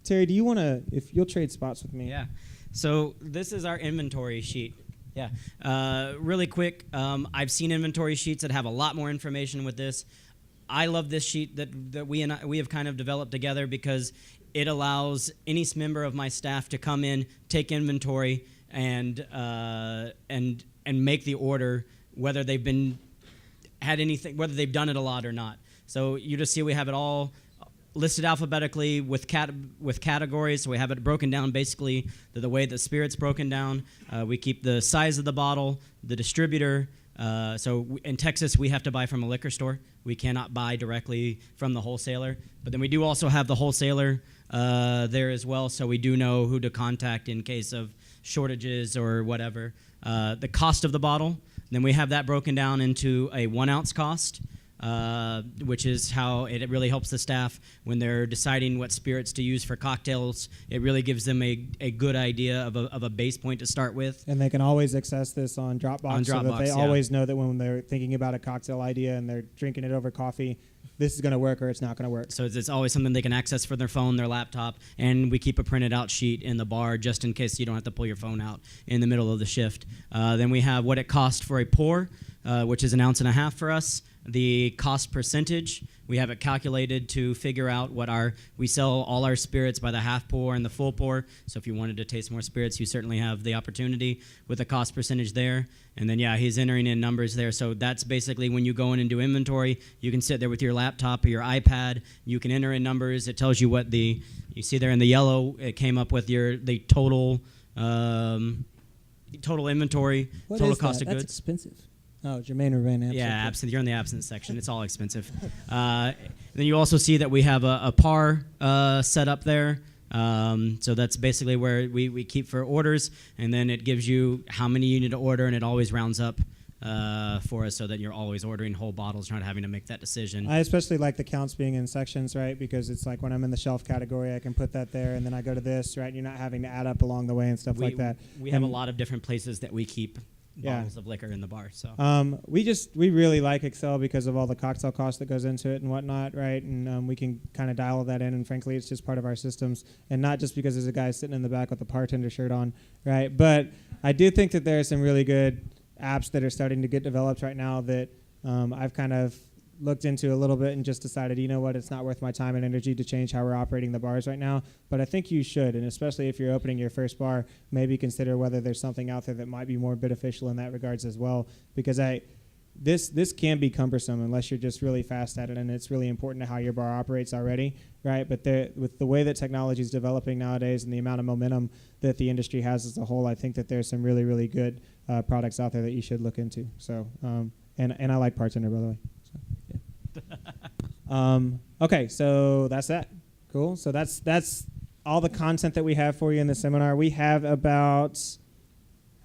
Terry, do you want to, if you'll trade spots with me? Yeah. So this is our inventory sheet. Yeah. Really quick, I've seen inventory sheets that have a lot more information with this. I love this sheet that we have kind of developed together because it allows any member of my staff to come in, take inventory, and make the order, whether they've done it a lot or not. So you just see we have it all listed alphabetically with categories. So we have it broken down basically the way the spirit's broken down. We keep the size of the bottle, the distributor. In Texas, we have to buy from a liquor store. We cannot buy directly from the wholesaler. But then we do also have the wholesaler there as well, so we do know who to contact in case of shortages or whatever. The cost of the bottle, then we have that broken down into a 1 ounce cost, which is how it really helps the staff when they're deciding what spirits to use for cocktails. It really gives them a good idea of a base point to start with. And they can always access this on Dropbox, so that they yeah. always know that when they're thinking about a cocktail idea and they're drinking it over coffee, this is going to work or it's not going to work. So it's always something they can access for their phone, their laptop, and we keep a printed out sheet in the bar just in case you don't have to pull your phone out in the middle of the shift. Then we have what it costs for a pour, which is 1.5 ounces for us. The cost percentage, we have it calculated to figure out we sell all our spirits by the half pour and the full pour. So if you wanted to taste more spirits, you certainly have the opportunity with the cost percentage there. And then, yeah, he's entering in numbers there. So that's basically when you go in and do inventory, you can sit there with your laptop or your iPad. You can enter in numbers. It tells you what you see there in the yellow, it came up with the total inventory, What total is cost that? of That's goods. expensive. Oh, Jermaine Urbane. Absinthe. Yeah, absinthe. You're in the absinthe section. It's all expensive. Then you also see that we have a par set up there. So that's basically where we keep for orders, and then it gives you how many you need to order, and it always rounds up for us so that you're always ordering whole bottles, not having to make that decision. I especially like the counts being in sections, right? Because it's like when I'm in the shelf category, I can put that there, and then I go to this, right? You're not having to add up along the way and stuff like that. We have a lot of different places that we keep bottles of liquor in the bar. So we really like Excel because of all the cocktail cost that goes into it and whatnot, right? And we can kind of dial that in, and frankly, it's just part of our systems, and not just because there's a guy sitting in the back with a bartender shirt on, right? But I do think that there are some really good apps that are starting to get developed right now that I've kind of looked into a little bit and just decided, you know what, it's not worth my time and energy to change how we're operating the bars right now. But I think you should, and especially if you're opening your first bar, maybe consider whether there's something out there that might be more beneficial in that regards as well. Because this can be cumbersome unless you're just really fast at it, and it's really important to how your bar operates already, right? But with the way that technology is developing nowadays and the amount of momentum that the industry has as a whole, I think that there's some really, really good products out there that you should look into. So, and I like bartender, by the way. Okay, so that's that. Cool. So that's all the content that we have for you in the seminar. We have about,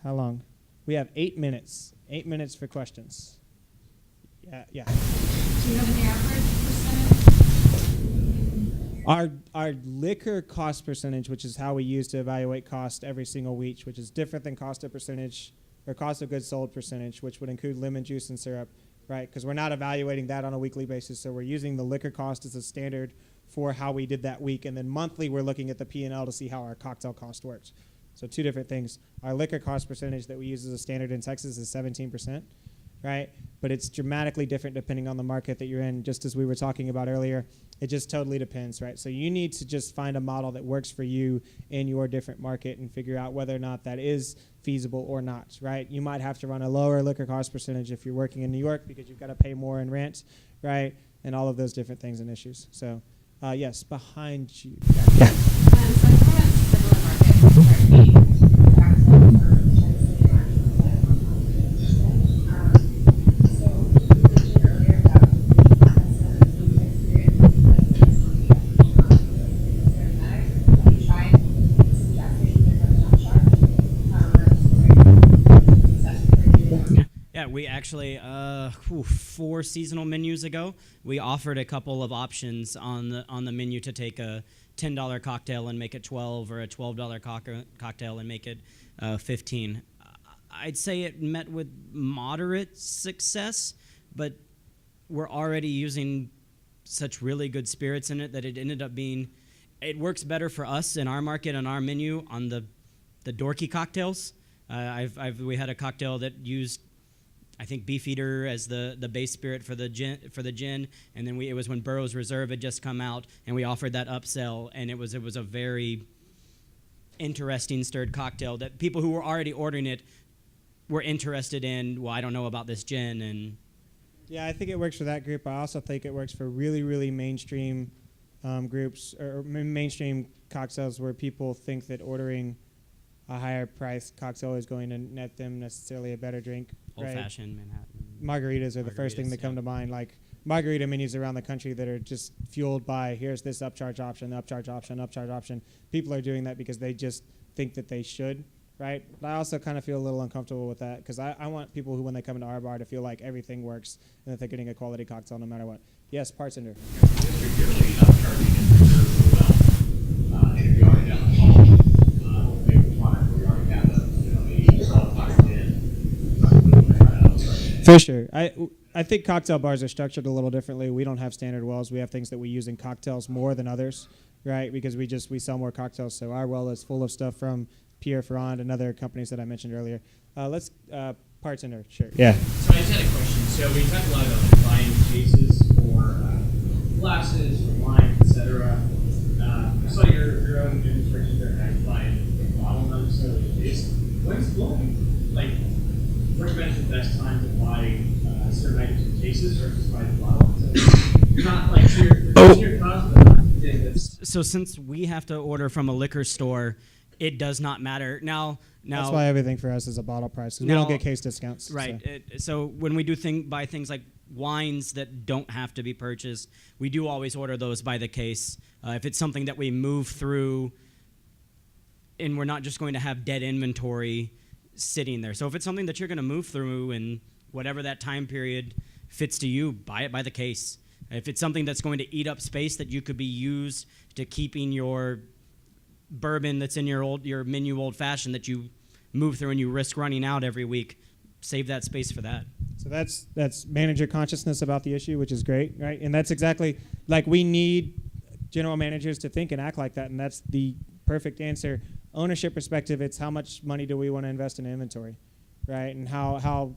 how long? We have 8 minutes. 8 minutes for questions. Yeah. Do you know the average percentage? Our liquor cost percentage, which is how we use to evaluate cost every single week, which is different than cost of percentage or cost of goods sold percentage, which would include lemon juice and syrup. Right, because we're not evaluating that on a weekly basis, so we're using the liquor cost as a standard for how we did that week, and then monthly we're looking at the P&L to see how our cocktail cost works. So two different things. Our liquor cost percentage that we use as a standard in Texas is 17%, right? But it's dramatically different depending on the market that you're in, just as we were talking about earlier. It just totally depends, right? So you need to just find a model that works for you in your different market and figure out whether or not that is feasible or not, right? You might have to run a lower liquor cost percentage if you're working in New York because you've got to pay more in rent, right? And all of those different things and issues. So, yes, behind you. Yeah. So I have a similar market we actually 4 seasonal menus ago, we offered a couple of options on the menu to take a $10 cocktail and make it 12, or a $12 cocktail and make it 15. I'd say it met with moderate success, but we're already using such really good spirits in it that it ended up being, it works better for us in our market and our menu on the dorky cocktails. We had a cocktail that used, I think, Beefeater as the base spirit for the gin, and then it was when Burroughs Reserve had just come out, and we offered that upsell, and it was a very interesting stirred cocktail that people who were already ordering it were interested in. Well, I don't know about this gin, and yeah, I think it works for that group. I also think it works for really, really mainstream groups or mainstream cocktails where people think that ordering a higher price cocktail is going to net them necessarily a better drink. old-fashioned Manhattan. Margaritas are the first thing that come to mind. Like margarita menus around the country that are just fueled by here's this upcharge option, upcharge option, upcharge option. People are doing that because they just think that they should, right? But I also kind of feel a little uncomfortable with that because I want people who, when they come into our bar, to feel like everything works and that they're getting a quality cocktail no matter what. Yes, bartender. You're usually upcharging in reserve as well. And if you already down the hall, maybe product where you already have a 12 in. For sure. I think cocktail bars are structured a little differently. We don't have standard wells. We have things that we use in cocktails more than others, right? Because we sell more cocktails. So our well is full of stuff from Pierre Ferrand and other companies that I mentioned earlier. Let's bartender, sure. Yeah. So I just had a question. So we talked a lot about like, buying cases for glasses, for wine, etc. I saw your own demonstration there, how you buy a bottle, not necessarily a case. When's like recommend the best time to buy certain items in cases versus buy the bottle? So you're not like sheer cost, but not. So since we have to order from a liquor store, it does not matter. Now That's why everything for us is a bottle price, because we don't get case discounts. Right. So when we do buy things like wines that don't have to be purchased, we do always order those by the case. If it's something that we move through and we're not just going to have dead inventory sitting there. So if it's something that you're going to move through and whatever that time period fits to you, buy it by the case. If it's something that's going to eat up space that you could be used to keeping your bourbon that's in your menu old fashioned that you move through and you risk running out every week, save that space for that. So that's manager consciousness about the issue, which is great, right? And that's exactly like we need general managers to think and act like that, and that's the perfect answer. Ownership perspective, it's how much money do we want to invest in inventory, right? And how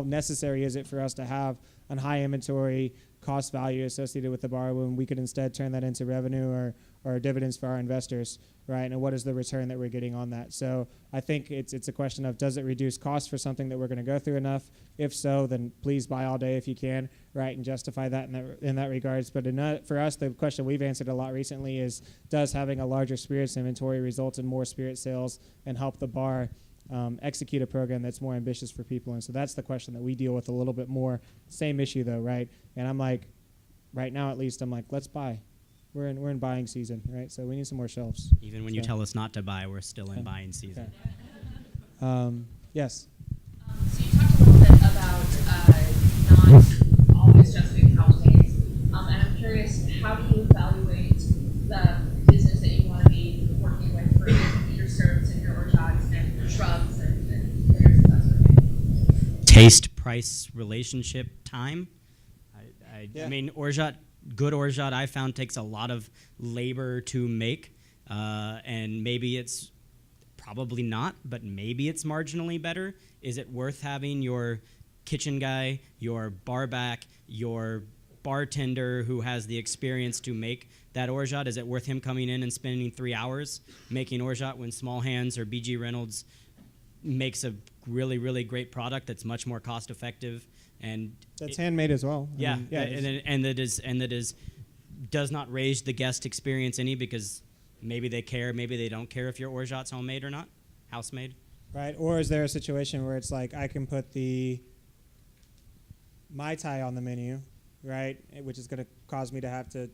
necessary is it for us to have a high inventory cost value associated with the bar when we could instead turn that into revenue or dividends for our investors, right? And what is the return that we're getting on that? So I think it's a question of, does it reduce cost for something that we're going to go through enough? If so, then please buy all day if you can, right? And justify that in that regards. But for us, the question we've answered a lot recently is, does having a larger spirits inventory result in more spirit sales and help the bar execute a program that's more ambitious for people? And so that's the question that we deal with a little bit more. Same issue though, right? And I'm like, right now at least, I'm like, let's buy. We're in buying season, right? So we need some more shelves. Even when you tell us not to buy, we're still in buying season. Okay. Yes. So you talked a little bit about not always just doing house days. And I'm curious, how do you evaluate the business that you want to be working with for your serves and your orgeats and your shrubs and bitters and that sort of thing? Taste, price, relationship, time. Yeah. I mean, good orgeat I found takes a lot of labor to make, and maybe it's probably not, but maybe it's marginally better. Is it worth having your kitchen guy, your bar back, your bartender who has the experience to make that orgeat? Is it worth him coming in and spending 3 hours making orgeat when Small Hands or BG Reynolds makes a really, really great product that's much more cost effective? And that's handmade as well. Yeah, and that does not raise the guest experience any, because maybe they care, maybe they don't care if your orgeat's homemade or not, house made. Right, or is there a situation where it's like I can put the Mai Tai on the menu, right, which is going to cause me to have to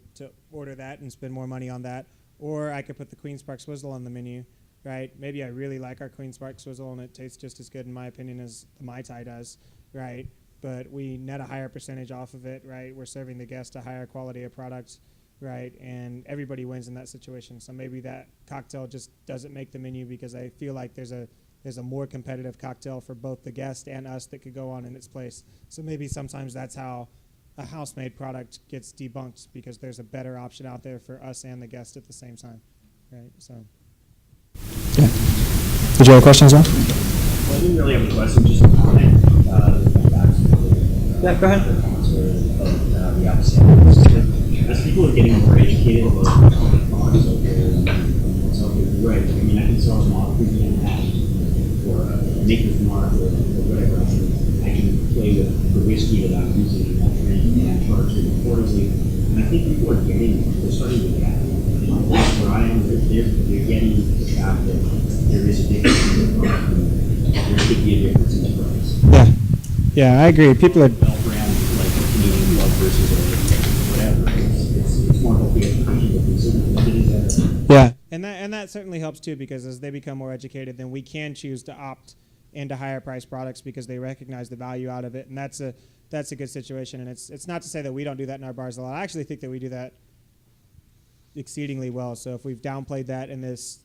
order that and spend more money on that, or I could put the Queen Spark Swizzle on the menu, right? Maybe I really like our Queen Spark Swizzle and it tastes just as good in my opinion as the Mai Tai does, right? But we net a higher percentage off of it, right? We're serving the guest a higher quality of product, right? And everybody wins in that situation. So maybe that cocktail just doesn't make the menu because I feel like there's a more competitive cocktail for both the guest and us that could go on in its place. So maybe sometimes that's how a house-made product gets debunked, because there's a better option out there for us and the guest at the same time, right? So. Yeah. Did you have a question as well? Well, I didn't really have a question, just a comment. Yeah, go ahead. The opposite. As people are getting more educated about the products out there and what's out there, right? I mean, I can sell a model premium hat or a maker's mark or whatever. I can play with the whiskey that I'm using and charge it accordingly. And I think people are they're starting to get it. Where I am, they're getting the fact that there is a difference in the product and there could be a difference in the price. Yeah, I agree. People are. Well-brand, like a Canadian glove versus a whatever. It's more about the education of the consumer than it is ever. Yeah, and that certainly helps too, because as they become more educated, then we can choose to opt into higher priced products because they recognize the value out of it, and that's a good situation. And it's not to say that we don't do that in our bars a lot. I actually think that we do that exceedingly well. So if we've downplayed that in this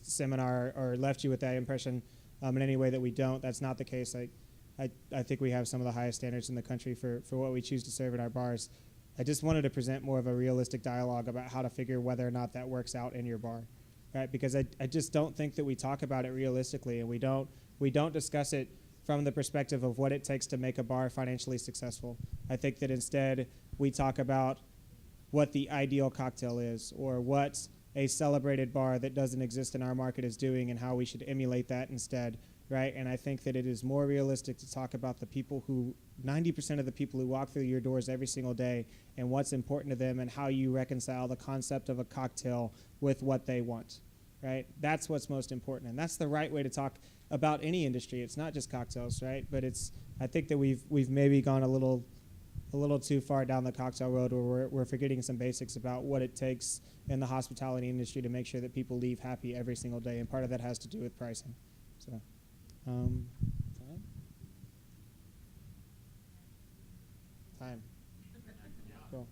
seminar or left you with that impression in any way that we don't, that's not the case. I think we have some of the highest standards in the country for what we choose to serve in our bars. I just wanted to present more of a realistic dialogue about how to figure whether or not that works out in your bar, right? Because I just don't think that we talk about it realistically, and we don't discuss it from the perspective of what it takes to make a bar financially successful. I think that instead we talk about what the ideal cocktail is, or what a celebrated bar that doesn't exist in our market is doing, and how we should emulate that instead, right? And I think that it is more realistic to talk about the people 90% of the people who walk through your doors every single day, and what's important to them, and how you reconcile the concept of a cocktail with what they want, right? That's what's most important, and that's the right way to talk about any industry. It's not just cocktails, right? But I think that we've maybe gone a little too far down the cocktail road, where we're forgetting some basics about what it takes in the hospitality industry to make sure that people leave happy every single day, and part of that has to do with pricing. So, time. Cool.